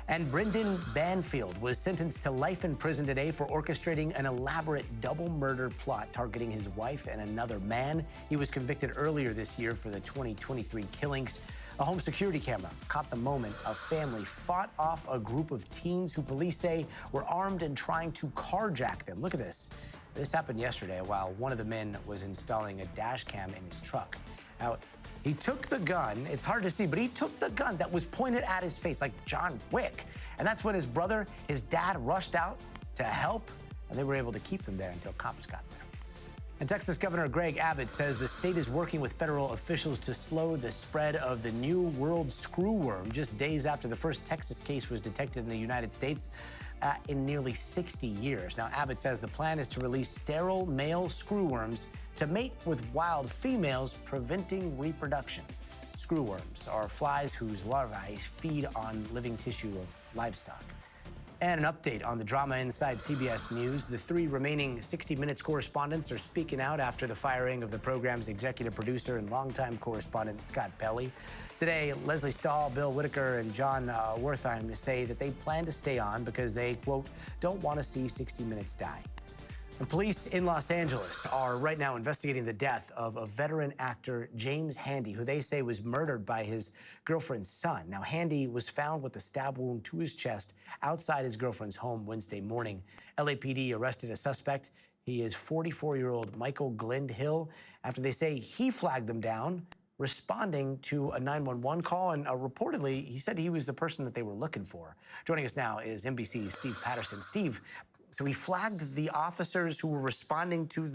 And Brendan Banfield was sentenced to life in prison today for orchestrating an elaborate double murder plot targeting his wife and another man. He was convicted earlier this year for the 2023 killings. A home security camera caught the moment a family fought off a group of teens who police say were armed and trying to carjack them. Look at this. This happened yesterday while one of the men was installing a dash cam in his truck. Now, he took the gun, it's hard to see, but he took the gun that was pointed at his face like John Wick. And that's when his brother, his dad rushed out to help, and they were able to keep them there until cops got there. And Texas Governor Greg Abbott says the state is working with federal officials to slow the spread of the new world screwworm just days after the first Texas case was detected in the United States in nearly 60 years. Now, Abbott says the plan is to release sterile male screwworms to mate with wild females, preventing reproduction. Screwworms are flies whose larvae feed on living tissue of livestock. And an update on the drama inside CBS News. The 3 remaining 60 Minutes correspondents are speaking out after the firing of the program's executive producer and longtime correspondent, Scott Pelley. Today, Leslie Stahl, Bill Whitaker, and John Wertheim say that they plan to stay on because they, quote, don't want to see 60 Minutes die. And police in Los Angeles are right now investigating the death of a veteran actor, James Handy, who they say was murdered by his girlfriend's son. Now, Handy was found with a stab wound to his chest outside his girlfriend's home Wednesday morning. LAPD arrested a suspect. He is 44-year-old Michael Glendhill after they say he flagged them down, responding to a 911 call, and reportedly, he said he was the person that they were looking for. Joining us now is NBC's Steve Patterson. Steve, so he flagged the officers who were responding to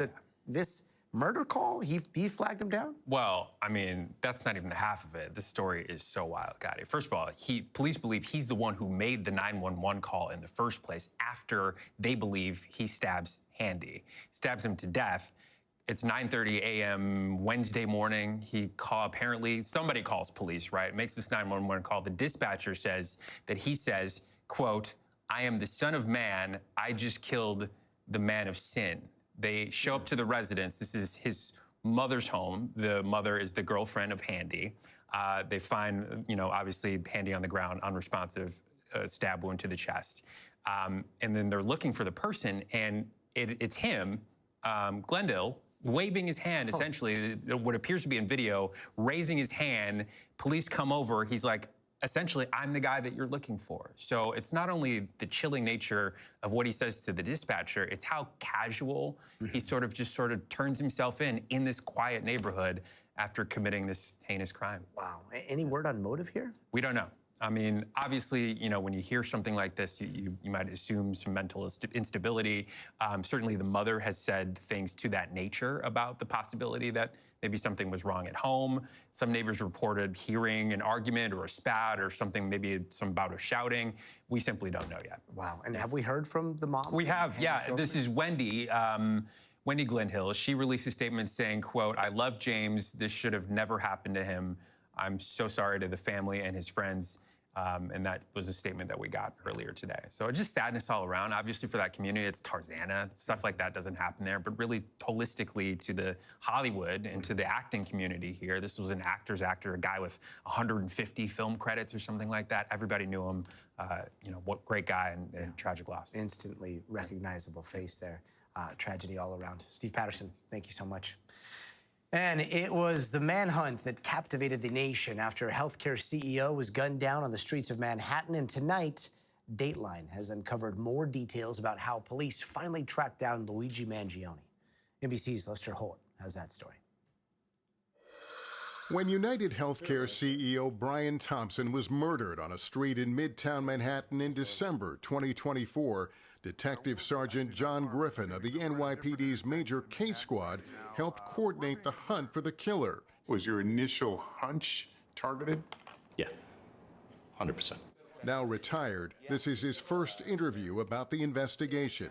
this murder call? He flagged them down? Well, I mean, that's not even the half of it. This story is so wild, Gotti. First of all, police believe he's the one who made the 911 call in the first place after they believe he stabs Handy. Stabs him to death. It's 9:30 a.m. Wednesday morning. Apparently, somebody calls police, right? Makes this 911 call. The dispatcher says that he says, quote, I am the son of man. I just killed the man of sin. They show up to the residence. This is his mother's home. The mother is the girlfriend of Handy. They find, obviously Handy on the ground, unresponsive, stab wound to the chest. And then they're looking for the person, and it's him, Glendale, waving his hand, essentially, what appears to be in video, raising his hand. Police come over. He's like, essentially, I'm the guy that you're looking for. So it's not only the chilling nature of what he says to the dispatcher, it's how casual he sort of turns himself in this quiet neighborhood after committing this heinous crime. Wow. Any word on motive here? We don't know. I mean, obviously, when you hear something like this, you might assume some mental instability. Certainly, the mother has said things to that nature about the possibility that maybe something was wrong at home. Some neighbors reported hearing an argument or a spat or something, maybe some bout of shouting. We simply don't know yet. Wow. And have we heard from the mom? We have, yeah. This is Wendy. Wendy Glynhill. She released a statement saying, quote, "I love James. This should have never happened to him. I'm so sorry to the family and his friends." And that was a statement that we got earlier today. So it's just sadness all around. Obviously, for that community, it's Tarzana. Stuff like that doesn't happen there. But really, holistically, to the Hollywood and to the acting community here, this was an actor's actor, a guy with 150 film credits or something like that. Everybody knew him. What great guy and tragic loss. Instantly recognizable face there. Tragedy all around. Steve Patterson, thank you so much. And it was the manhunt that captivated the nation after a healthcare CEO was gunned down on the streets of Manhattan. And tonight, Dateline has uncovered more details about how police finally tracked down Luigi Mangione. NBC's Lester Holt has that story. When United Healthcare CEO Brian Thompson was murdered on a street in Midtown Manhattan in December 2024, Detective Sergeant John Griffin of the NYPD's Major Case Squad helped coordinate the hunt for the killer. Was your initial hunch targeted? Yeah, 100%. Now retired, this is his first interview about the investigation.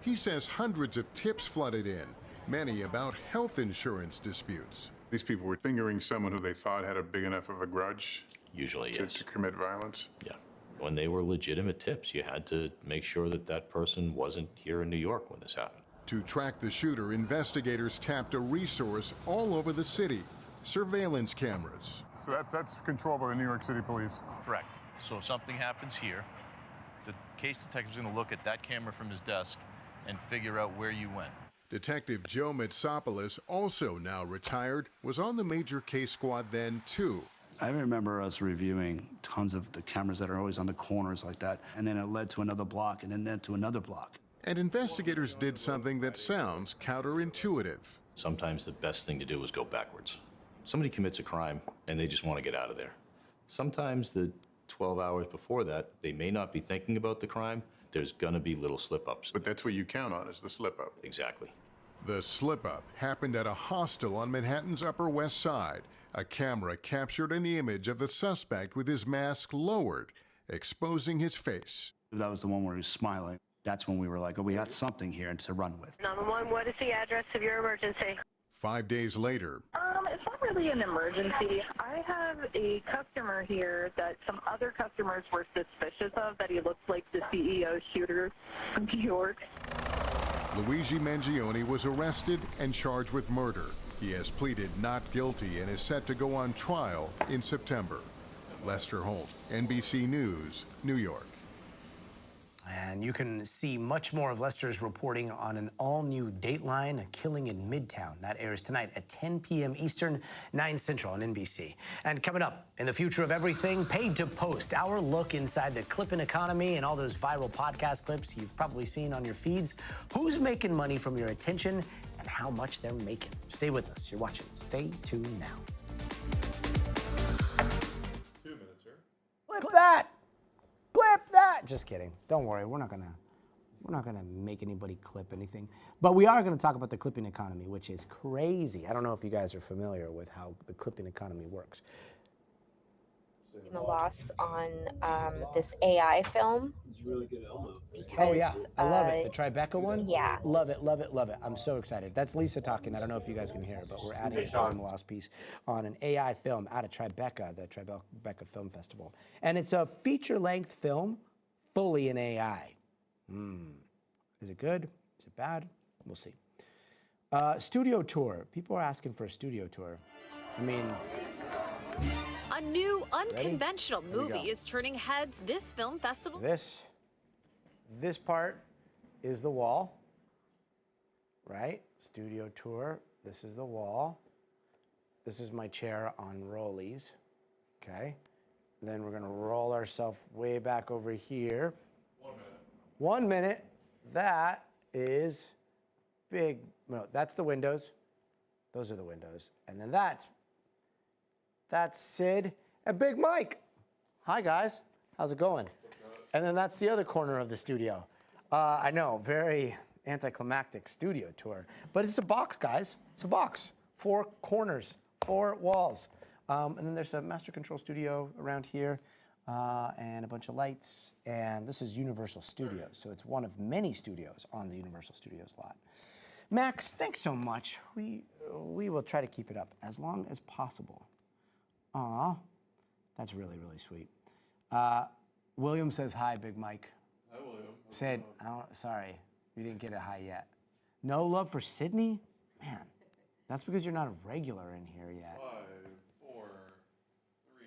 He says hundreds of tips flooded in, many about health insurance disputes. These people were fingering someone who they thought had a big enough of a grudge Usually, yes. to commit violence? Yeah. When they were legitimate tips, you had to make sure that that person wasn't here in New York when this happened. To track the shooter, investigators tapped a resource all over the city, surveillance cameras. So that's controlled by the New York City Police? Correct. So if something happens here, the case detective's going to look at that camera from his desk and figure out where you went. Detective Joe Mitsopoulos, also now retired, was on the Major Case Squad then, too. I remember us reviewing tons of the cameras that are always on the corners like that, and then it led to another block, and then led to another block. And investigators did something that sounds counterintuitive. Sometimes the best thing to do is go backwards. Somebody commits a crime, and they just want to get out of there. Sometimes the 12 hours before that, they may not be thinking about the crime. There's going to be little slip-ups. But that's what you count on, is the slip-up. Exactly. The slip-up happened at a hostel on Manhattan's Upper West Side. A camera captured an image of the suspect with his mask lowered, exposing his face. That was the one where he was smiling. That's when we were like, oh, we got something here to run with. 911, what is the address of your emergency? 5 days later. It's not really an emergency. I have a customer here that some other customers were suspicious of, that he looks like the CEO shooter from New York. Luigi Mangione was arrested and charged with murder. He has pleaded not guilty and is set to go on trial in September. Lester Holt, NBC News, New York. And you can see much more of Lester's reporting on an all-new Dateline, A Killing in Midtown. That airs tonight at 10 p.m. Eastern, 9 Central on NBC. And coming up, in the future of everything, Paid to Post, our look inside the clipping economy and all those viral podcast clips you've probably seen on your feeds. Who's making money from your attention and how much they're making? Stay with us. You're watching Stay Tuned Now. 2 minutes, sir. Clip that! Clip that! Just kidding. Don't worry. We're not gonna make anybody clip anything. But we are gonna talk about the clipping economy, which is crazy. I don't know if you guys are familiar with how the clipping economy works. A loss on this AI film. He's really good at Elmo. Oh yeah, I love it. The Tribeca one? Yeah. Love it, love it, love it. I'm so excited. That's Lisa talking. I don't know if you guys can hear her, but we're adding a Dharma Lost piece on an AI film out of Tribeca, the Tribeca Film Festival. And it's a feature-length film fully in AI. Is it good? Is it bad? We'll see. Studio tour. People are asking for a studio tour. I mean... A new, unconventional movie is turning heads this film festival. This part is the wall, right? Studio tour. This is the wall. This is my chair on rollies, okay? And then we're gonna roll ourselves way back over here. 1 minute. That is big. No, that's the windows. Those are the windows. And then that's Sid and Big Mike. Hi, guys. How's it going? And then that's the other corner of the studio. I know, very anticlimactic studio tour. But it's a box, guys. It's a box. 4 corners, 4 walls. And then there's a master control studio around here. And a bunch of lights, and this is Universal Studios, so it's one of many studios on the Universal Studios lot. Max, thanks so much. We will try to keep it up as long as possible. Aw, that's really, really sweet. William says hi, Big Mike. Hi, William. Said, sorry, we didn't get a hi yet. No love for Sydney? Man, that's because you're not a regular in here yet. 5, 4, 3.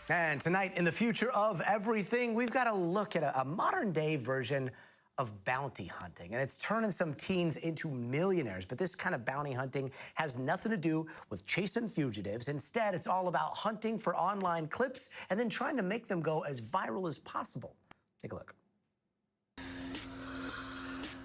And tonight, in the future of everything, we've got to look at a modern-day version of bounty hunting. And it's turning some teens into millionaires. But this kind of bounty hunting has nothing to do with chasing fugitives. Instead, it's all about hunting for online clips and then trying to make them go as viral as possible. Take a look.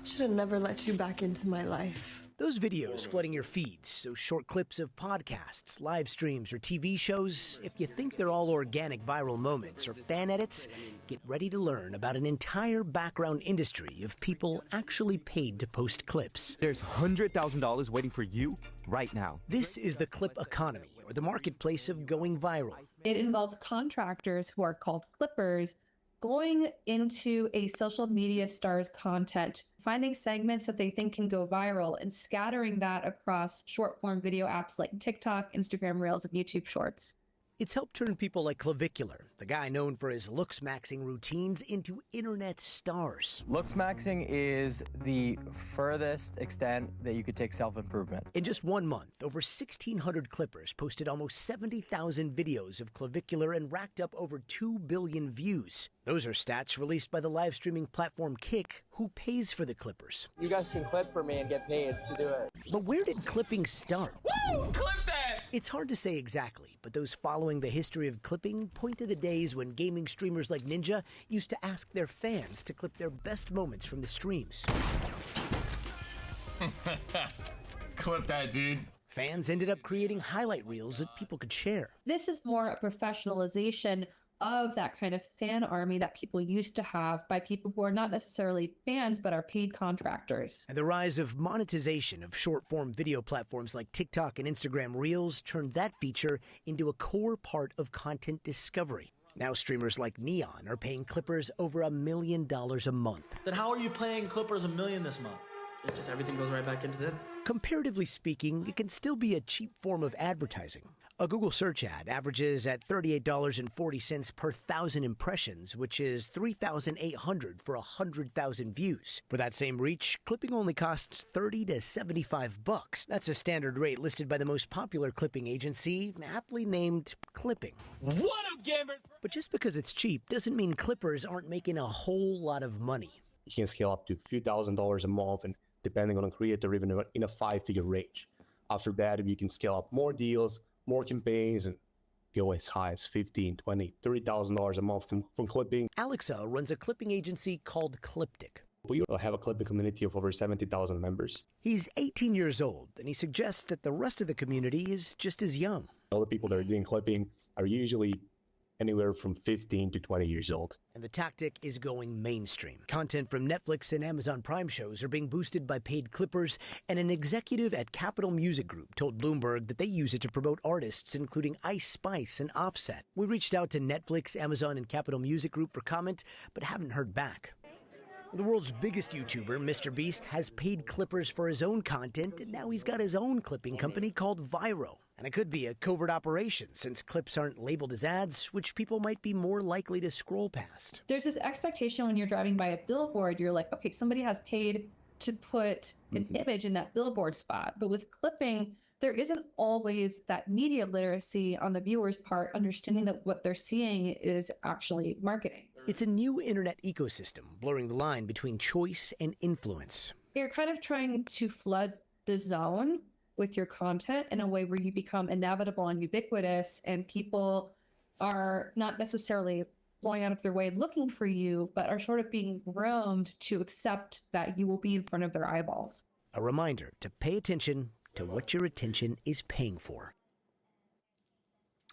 Should have never let you back into my life. Those videos flooding your feeds, those short clips of podcasts, live streams, or TV shows, if you think they're all organic viral moments or fan edits, get ready to learn about an entire background industry of people actually paid to post clips. There's $100,000 waiting for you right now. This is the clip economy, or the marketplace of going viral. It involves contractors who are called clippers going into a social media star's content, finding segments that they think can go viral and scattering that across short-form video apps like TikTok, Instagram Reels, and YouTube Shorts. It's helped turn people like Clavicular, the guy known for his looks-maxing routines, into internet stars. Looks-maxing is the furthest extent that you could take self-improvement. In just 1 month, over 1,600 clippers posted almost 70,000 videos of Clavicular and racked up over 2 billion views. Those are stats released by the live streaming platform Kick, who pays for the clippers. You guys can clip for me and get paid to do it. But where did clipping start? Woo! Clip that! It's hard to say exactly, but those following the history of clipping point to the days when gaming streamers like Ninja used to ask their fans to clip their best moments from the streams. Clip that, dude. Fans ended up creating highlight reels that people could share. This is more a professionalization of that kind of fan army that people used to have by people who are not necessarily fans but are paid contractors. And the rise of monetization of short-form video platforms like TikTok and Instagram Reels turned that feature into a core part of content discovery. Now streamers like Neon are paying clippers over $1 million a month. Then how are you paying clippers $1 million this month? It just everything goes right back into them. Comparatively speaking, it can still be a cheap form of advertising. A Google search ad averages at $38.40 per 1,000 impressions, which is $3,800 for 100,000 views. For that same reach, clipping only costs $30 to $75. That's a standard rate listed by the most popular clipping agency, aptly named Clipping. What up, gamers? But just because it's cheap doesn't mean clippers aren't making a whole lot of money. You can scale up to a few $1,000s a month, and depending on a creator, even in a 5-figure range. After that, you can scale up more deals, more campaigns, and go as high as $15,000, $20,000, $30,000 a month from clipping. Alexa runs a clipping agency called Cliptic. We have a clipping community of over 70,000 members. He's 18 years old, and he suggests that the rest of the community is just as young. All the people that are doing clipping are usually anywhere from 15 to 20 years old. And the tactic is going mainstream. Content from Netflix and Amazon Prime shows are being boosted by paid clippers, and an executive at Capitol Music Group told Bloomberg that they use it to promote artists including Ice Spice and Offset. We reached out to Netflix, Amazon, and Capitol Music Group for comment, but haven't heard back. The world's biggest YouTuber, Mr. Beast, has paid clippers for his own content, and now he's got his own clipping company called Vyro. And it could be a covert operation, since clips aren't labeled as ads, which people might be more likely to scroll past. There's this expectation when you're driving by a billboard, you're like, okay, somebody has paid to put an image in that billboard spot. But with clipping, there isn't always that media literacy on the viewer's part, understanding that what they're seeing is actually marketing. It's a new internet ecosystem, blurring the line between choice and influence. You're kind of trying to flood the zone with your content in a way where you become inevitable and ubiquitous, and people are not necessarily going out of their way looking for you, but are sort of being groomed to accept that you will be in front of their eyeballs. A reminder to pay attention to what your attention is paying for.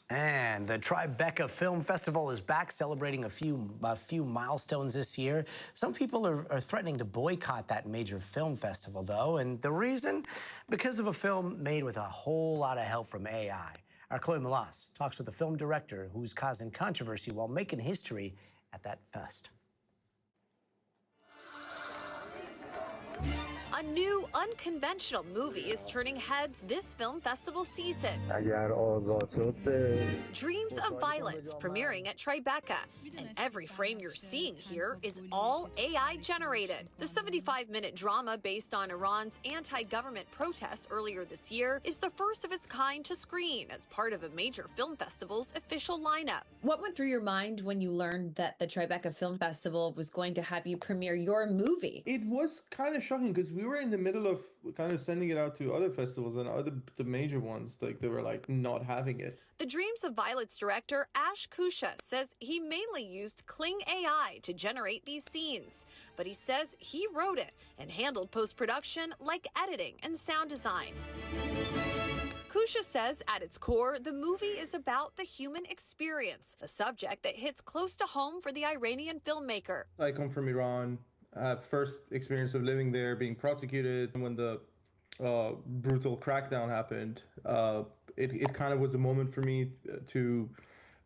And the Tribeca Film Festival is back, celebrating a few milestones this year. Some people are threatening to boycott that major film festival, though. And the reason? Because of a film made with a whole lot of help from AI. Our Chloe Malas talks with a film director who's causing controversy while making history at that fest. A new unconventional movie is turning heads this film festival season. Dreams of Violence, premiering at Tribeca. And every frame you're seeing here is all AI generated. The 75-minute drama based on Iran's anti-government protests earlier this year is the first of its kind to screen as part of a major film festival's official lineup. What went through your mind when you learned that the Tribeca Film Festival was going to have you premiere your movie? It was kind of shocking because we were in the middle of kind of sending it out to other festivals, and the major ones, like, they were like not having it. The Dreams of Violence director Ash Kusha says he mainly used Kling AI to generate these scenes, but he says he wrote it and handled post-production like editing and sound design. Kusha says at its core, the movie is about the human experience, a subject that hits close to home for the Iranian filmmaker. I come from Iran. First experience of living there, being prosecuted. When the brutal crackdown happened, it kind of was a moment for me to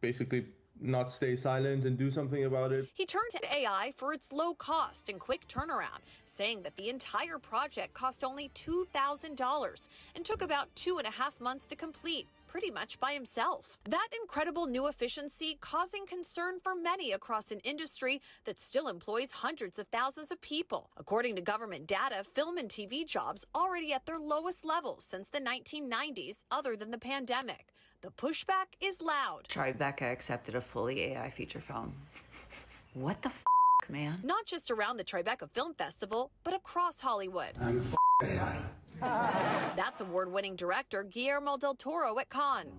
basically not stay silent and do something about it. He turned to AI for its low cost and quick turnaround, saying that the entire project cost only $2,000 and took about 2.5 months to complete, pretty much by himself. That incredible new efficiency causing concern for many across an industry that still employs hundreds of thousands of people. According to government data, film and TV jobs already at their lowest levels since the 1990s, other than the pandemic. The pushback is loud. Tribeca accepted a fully AI feature film. What the f***, man? Not just around the Tribeca Film Festival, but across Hollywood. I'm AI. That's award-winning director Guillermo del Toro at Cannes.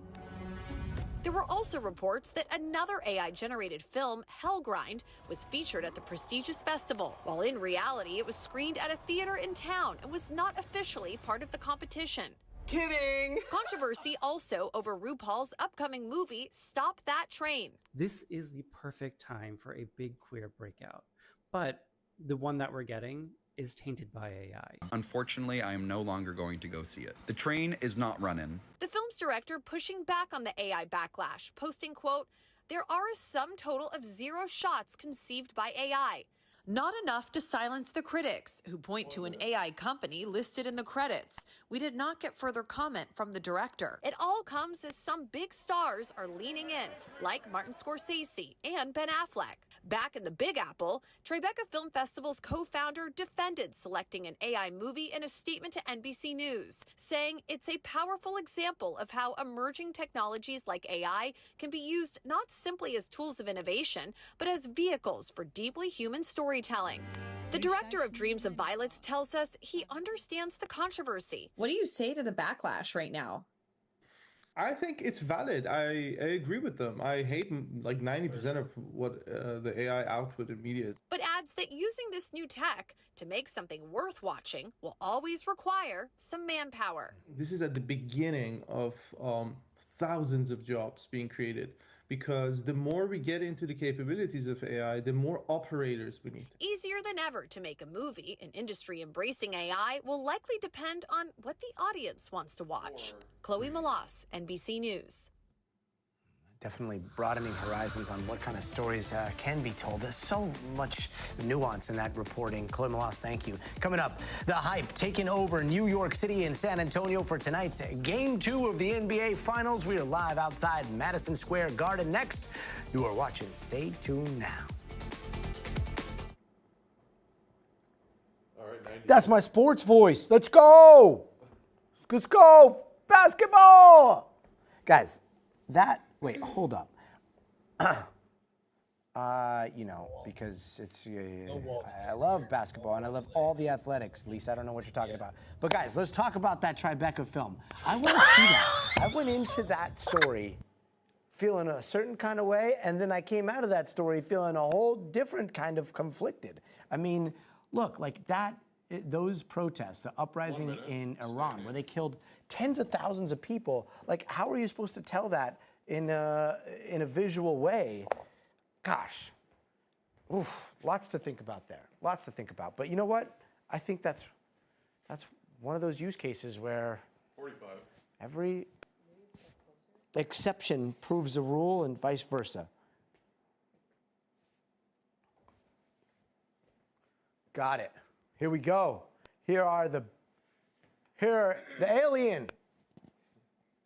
There were also reports that another AI-generated film, Hellgrind, was featured at the prestigious festival, while in reality it was screened at a theater in town and was not officially part of the competition. Kidding! Controversy also over RuPaul's upcoming movie, Stop That Train. This is the perfect time for a big queer breakout, but the one that we're getting is tainted by AI. Unfortunately, I am no longer going to go see it. The train is not running. The film's director pushing back on the AI backlash, posting, quote, "There are a sum total of 0 shots conceived by AI. Not enough to silence the critics, who point to an AI company listed in the credits. We did not get further comment from the director. It all comes as some big stars are leaning in, like Martin Scorsese and Ben Affleck. Back in the Big Apple, Tribeca Film Festival's co-founder defended selecting an AI movie in a statement to NBC News, saying it's a powerful example of how emerging technologies like AI can be used not simply as tools of innovation, but as vehicles for deeply human storytelling. The director of Dreams of Violence tells us he understands the controversy. What do you say to the backlash right now? I think it's valid. I agree with them. I hate like 90% of what the AI output in media is. But adds that using this new tech to make something worth watching will always require some manpower. This is at the beginning of thousands of jobs being created, because the more we get into the capabilities of AI, the more operators we need. Easier than ever to make a movie, an industry embracing AI will likely depend on what the audience wants to watch. Chloe Malas, NBC News. Definitely broadening horizons on what kind of stories can be told. There's so much nuance in that reporting. Chloe Malas, thank you. Coming up, the hype taking over New York City and San Antonio for tonight's Game 2 of the NBA Finals. We are live outside Madison Square Garden. Next, you are watching. Stay tuned now. All right, That's my sports voice. Let's go. Let's go. Basketball. Guys, wait, hold up. You know, because it's I love basketball and I love all the athletics. Lisa, I don't know what you're talking about. But guys, let's talk about that Tribeca film. I want to see that. I went into that story feeling a certain kind of way, and then I came out of that story feeling a whole different kind of conflicted. I mean, look, like that, those protests, the uprising in Iran, where they killed tens of thousands of people, like how are you supposed to tell that in a visual way? Gosh, lots to think about there, lots to think about. But you know what? I think that's one of those use cases where 45. Every exception proves the rule and vice versa. Got it. Here we go. Here the alien.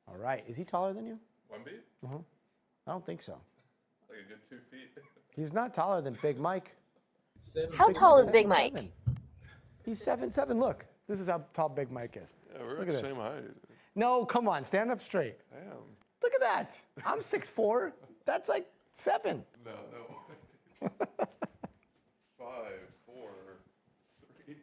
All right. Is he taller than you? Wemby? Mm-hmm. I don't think so. Like a good 2 feet. He's not taller than Big Mike. How tall is Big Mike? 7'7". He's 7'7". Look, this is how tall Big Mike is. Yeah, we're Look the at this. same height. No, come on, stand up straight. Damn. Look at that. I'm 6'4". That's like 7. No. 5, 4, 3.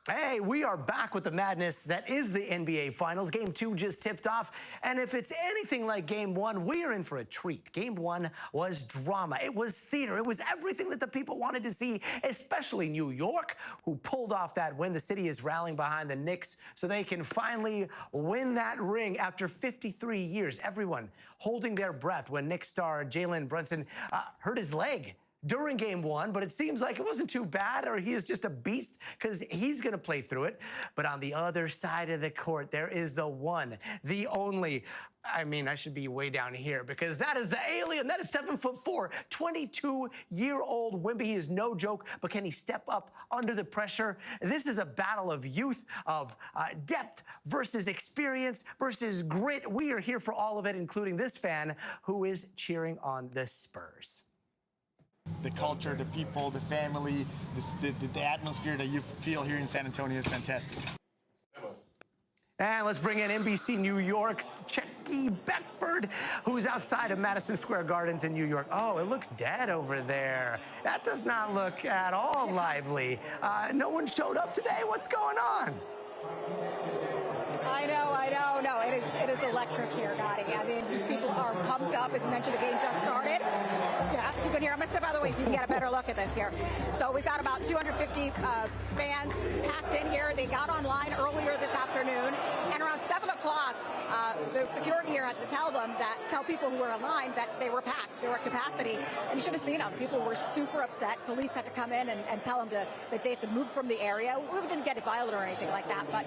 Hey, we are back with the madness that is the NBA Finals. Game 2 just tipped off, and if it's anything like Game 1, we are in for a treat. Game 1 was drama. It was theater. It was everything that the people wanted to see, especially New York, who pulled off that win. The city is rallying behind the Knicks so they can finally win that ring after 53 years. Everyone holding their breath when Knicks star Jalen Brunson hurt his leg during Game 1, but it seems like it wasn't too bad, or he is just a beast because he's going to play through it. But on the other side of the court, there is the one, the only, I mean, I should be way down here because that is the alien. That is 7'4", 22-year-old Wemby. He is no joke, but can he step up under the pressure? This is a battle of youth, of depth versus experience versus grit. We are here for all of it, including this fan who is cheering on the Spurs. The culture, the people, the family, the atmosphere that you feel here in San Antonio is fantastic. And let's bring in NBC New York's Checky Beckford, who's outside of Madison Square Gardens in New York. Oh, it looks dead over there. That does not look at all lively. No one showed up today. What's going on? I know. No, it is electric here, Gotti. I mean, these people are pumped up. As you mentioned, the game just started. Yeah, you can hear. I'm going to sit by the way so you can get a better look at this here. So we've got about 250 fans packed in here. They got online earlier this afternoon, and around 7 o'clock, the security here had to tell people who were online that they were packed, they were at capacity, and you should have seen them. People were super upset. Police had to come in and tell them that they had to move from the area. We didn't get violent or anything like that, but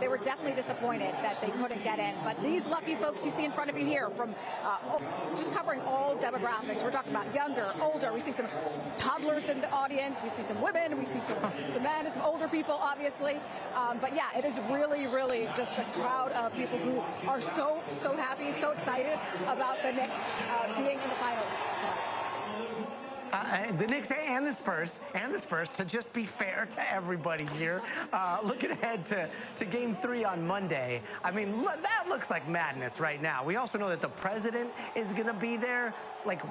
they were definitely disappointed that they couldn't get in. But these lucky folks you see in front of you here, from just covering all demographics. We're talking about younger, older. We see some toddlers in the audience. We see some women. We see some men, some older people, obviously. But yeah, it is really, really just a crowd of people who are so happy, so excited about the Knicks being in the finals. The Knicks and the Spurs, to just be fair to everybody here, looking ahead to Game 3 on Monday. I mean, that looks like madness right now. We also know that the president is going to be there. Like,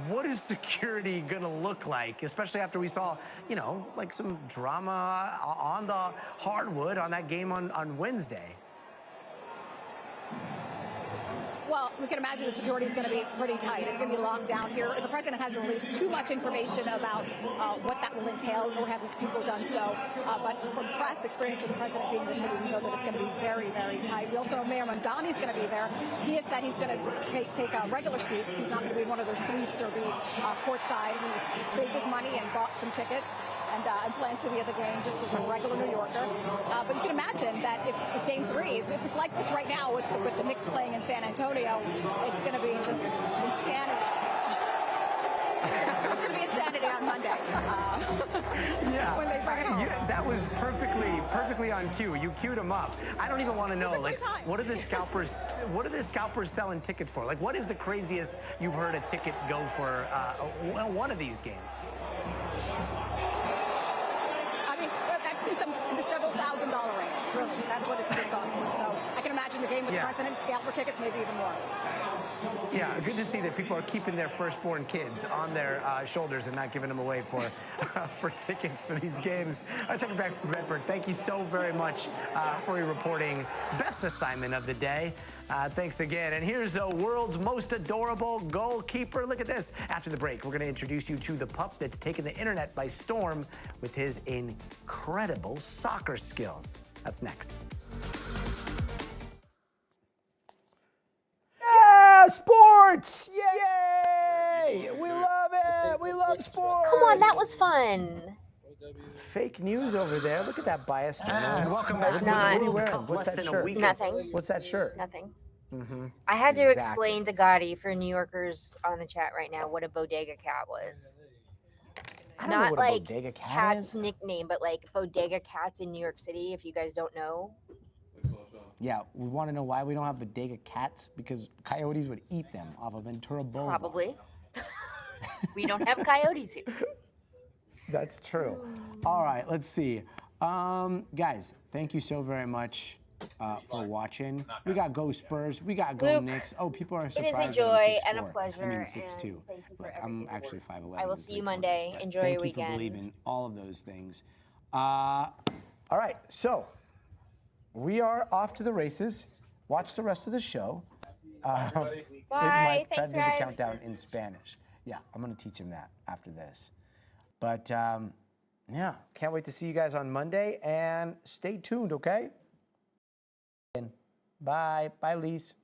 what is security going to look like, especially after we saw, like some drama on the hardwood on that game on Wednesday? Well, we can imagine the security is going to be pretty tight. It's going to be locked down here. The president hasn't released too much information about what that will entail, nor have his people done so. But from press experience with the president being in the city, we know that it's going to be very, very tight. We also know Mayor Mamdani's going to be there. He has said he's going to take regular seats. He's not going to be in one of those suites or be courtside. He saved his money and bought some tickets and plans to be at the game just as a regular New Yorker. But you can imagine that if Game 3, if it's like this right now with the Knicks playing in San Antonio, it's going to be just insanity. It's going to be insanity on Monday. Yeah, when they bring it home. That was perfectly on cue. You queued them up. I don't even want to know, like, what are the scalpers selling tickets for? Like, what is the craziest you've heard a ticket go for one of these games? I mean, I've seen some in the several $1,000 range. really. That's what it's been going for. So I can imagine the game with the president, scalper tickets, maybe even more. Yeah, good to see that people are keeping their firstborn kids on their shoulders and not giving them away for for tickets for these games. Chuck back from Bedford, thank you so very much for your reporting. Best assignment of the day. Thanks again. And here's the world's most adorable goalkeeper. Look at this. After the break, we're going to introduce you to the pup that's taken the internet by storm with his incredible soccer skills. That's next. Yeah, sports! Yay! We love it! We love sports! Come on, that was fun. Fake news over there. Look at that biased journalist. Welcome back to the World Cup. What's that shirt? Nothing. What's that shirt? Nothing. Mm-hmm. I had to explain to Gotti for New Yorkers on the chat right now what a bodega cat was. I don't know Not what a like bodega cat cat's is. nickname, but like bodega cats in New York City, if you guys don't know. Yeah, we want to know why we don't have bodega cats, because coyotes would eat them off of Ventura Boulevard. Probably. We don't have coyotes here. That's true. All right, let's see. Guys, thank you so very much for watching. We got Go Spurs. We got Go Luke, Knicks. Oh, people are it surprised. is a that I'm joy 6'4". and a pleasure, I mean and 6'2". thank you for I'm everything. actually 5'11". I will see you 3/4, Monday. but Enjoy thank your you for weekend. believing all of those things. All right, so we are off to the races. Watch the rest of the show. Bye. Mike tried Thanks, to do the guys. countdown in Spanish. Yeah, I'm going to teach him that after this. But yeah, can't wait to see you guys on Monday, and stay tuned, okay? Bye. Bye, Lise.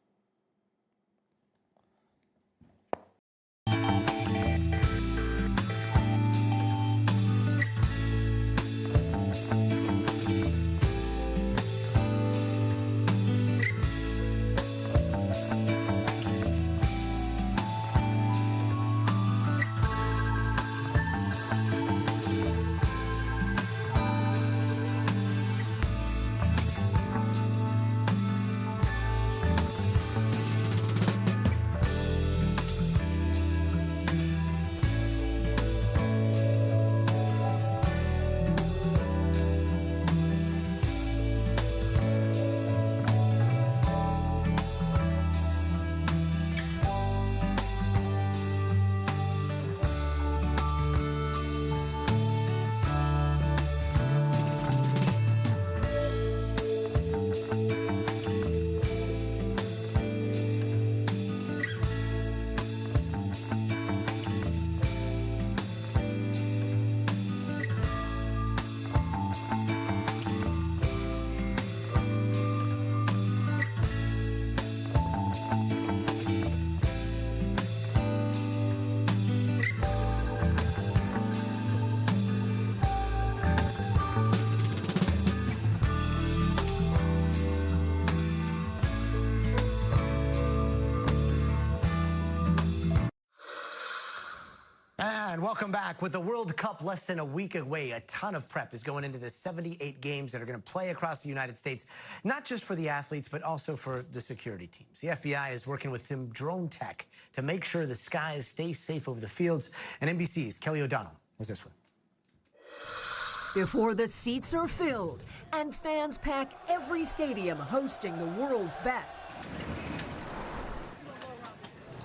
And welcome back. With the World Cup less than a week away, a ton of prep is going into the 78 games that are going to play across the United States, not just for the athletes, but also for the security teams. The FBI is working with some drone tech to make sure the skies stay safe over the fields. And NBC's Kelly O'Donnell has this one. Before the seats are filled and fans pack every stadium hosting the world's best,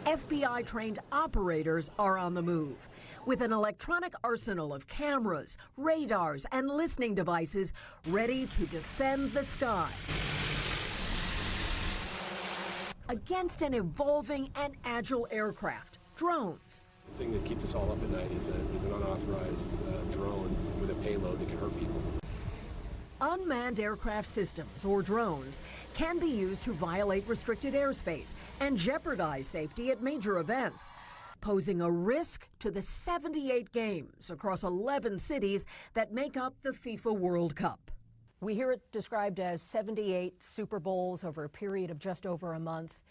FBI-trained operators are on the move with an electronic arsenal of cameras, radars, and listening devices ready to defend the sky against an evolving and agile aircraft, drones. The thing that keeps us all up at night is an unauthorized drone with a payload that can hurt people. Unmanned aircraft systems, or drones, can be used to violate restricted airspace and jeopardize safety at major events, posing a risk to the 78 games across 11 cities that make up the FIFA World Cup. We hear it described as 78 Super Bowls over a period of just over a month.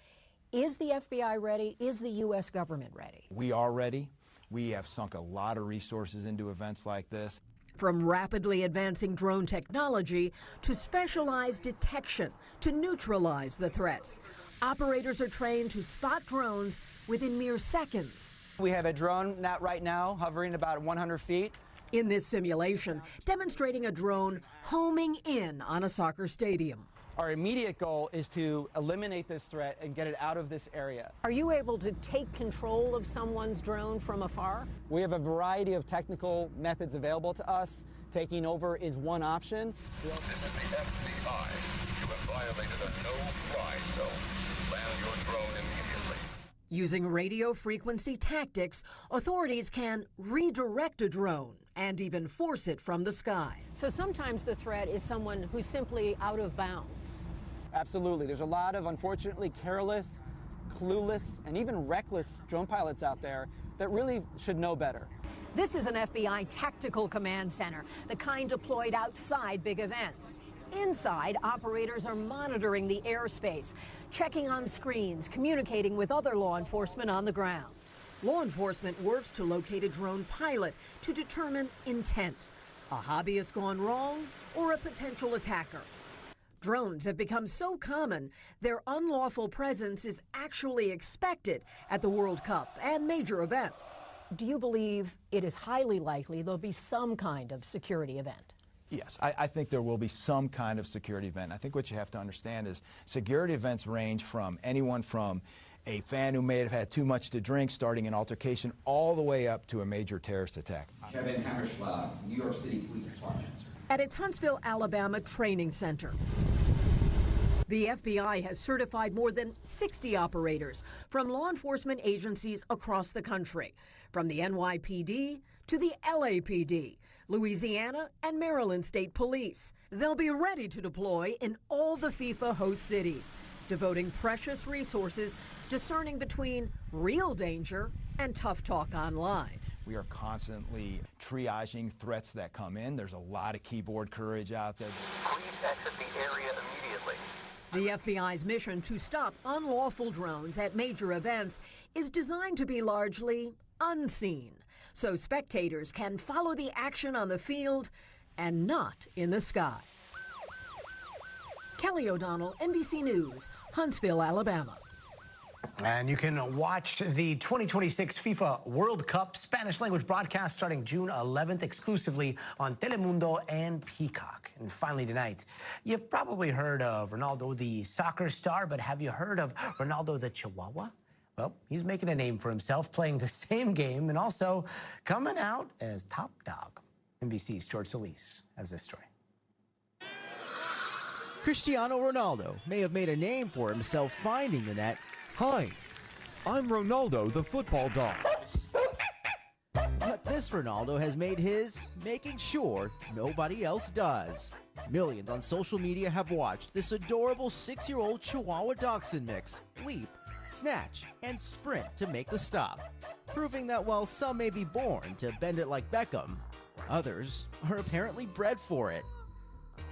Is the FBI ready? Is the U.S. government ready? We are ready. We have sunk a lot of resources into events like this. From rapidly advancing drone technology to specialized detection to neutralize the threats, operators are trained to spot drones within mere seconds. We have a drone right now hovering about 100 feet. In this simulation, demonstrating a drone homing in on a soccer stadium. Our immediate goal is to eliminate this threat and get it out of this area. Are you able to take control of someone's drone from afar? We have a variety of technical methods available to us. Taking over is one option. This is the FBI. You have violated a no-fly zone. Land your drone immediately. Using radio frequency tactics, authorities can redirect a drone and even force it from the sky. So sometimes the threat is someone who's simply out of bounds. Absolutely. There's a lot of, unfortunately, careless, clueless, and even reckless drone pilots out there that really should know better. This is an FBI tactical command center, the kind deployed outside big events. Inside, operators are monitoring the airspace, checking on screens, communicating with other law enforcement on the ground. Law enforcement works to locate a drone pilot to determine intent, a hobbyist gone wrong or a potential attacker. Drones have become so common, their unlawful presence is actually expected at the World Cup and major events. Do you believe it is highly likely there'll be some kind of security event? Yes, I think there will be some kind of security event. I think what you have to understand is security events range from anyone from a fan who may have had too much to drink, starting an altercation, all the way up to a major terrorist attack. Kevin Hammerschlag, New York City Police Department. At its Huntsville, Alabama training center. The FBI has certified more than 60 operators from law enforcement agencies across the country, from the NYPD to the LAPD, Louisiana and Maryland State Police. They'll be ready to deploy in all the FIFA host cities, devoting precious resources discerning between real danger and tough talk online. We are constantly triaging threats that come in. There's a lot of keyboard courage out there. Please exit the area immediately. The FBI's mission to stop unlawful drones at major events is designed to be largely unseen, so spectators can follow the action on the field and not in the sky. Kelly O'Donnell, NBC News, Huntsville, Alabama. And you can watch the 2026 FIFA World Cup Spanish language broadcast starting June 11th exclusively on Telemundo and Peacock. And finally tonight, you've probably heard of Ronaldo, the soccer star, but have you heard of Ronaldo the Chihuahua? Well, he's making a name for himself, playing the same game and also coming out as top dog. NBC's George Solis has this story. Cristiano Ronaldo may have made a name for himself finding the net. Hi, I'm Ronaldo, the football dog. But this Ronaldo has made his making sure nobody else does. Millions on social media have watched this adorable 6-year-old Chihuahua Dachshund mix leap, snatch, and sprint to make the stop, proving that while some may be born to bend it like Beckham, others are apparently bred for it.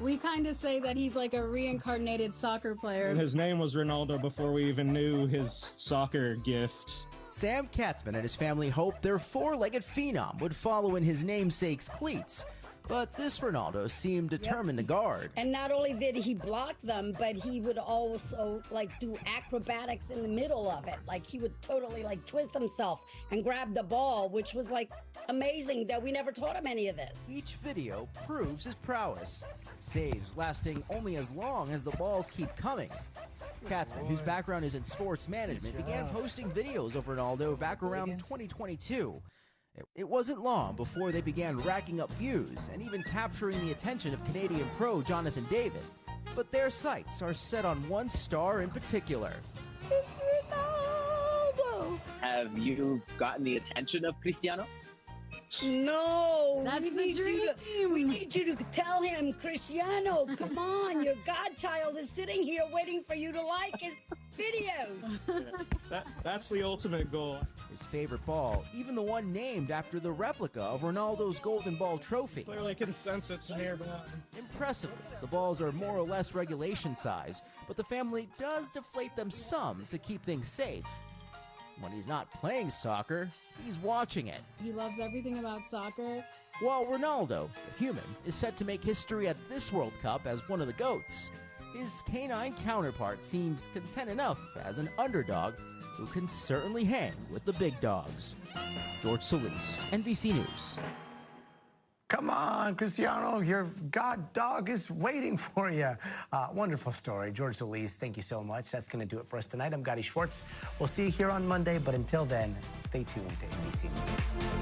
We kind of say that he's like a reincarnated soccer player. And his name was Ronaldo before we even knew his soccer gift. Sam Katzman and his family hoped their four-legged phenom would follow in his namesake's cleats. But this Ronaldo seemed determined to guard. And not only did he block them, but he would also do acrobatics in the middle of it. Like he would totally twist himself and grab the ball, which was amazing that we never taught him any of this. Each video proves his prowess. Saves lasting only as long as the balls keep coming. Katzman, whose background is in sports management, began posting videos of Ronaldo back around 2022. It wasn't long before they began racking up views and even capturing the attention of Canadian pro Jonathan David. But their sights are set on one star in particular. It's Ronaldo! Have you gotten the attention of Cristiano? No, That's the dream. We need you to tell him, Cristiano, come on, your godchild is sitting here waiting for you to like his videos. That's the ultimate goal. His favorite ball, even the one named after the replica of Ronaldo's Golden Ball trophy. Clearly can sense it's nearby. Impressively, the balls are more or less regulation size, but the family does deflate them some to keep things safe. When he's not playing soccer, he's watching it. He loves everything about soccer. While Ronaldo, the human, is set to make history at this World Cup as one of the GOATs, his canine counterpart seems content enough as an underdog who can certainly hang with the big dogs. George Solis, NBC News. Come on, Cristiano, your god dog is waiting for you. Wonderful story. George Solis, thank you so much. That's going to do it for us tonight. I'm Gotti Schwartz. We'll see you here on Monday, but until then, stay tuned to NBC News.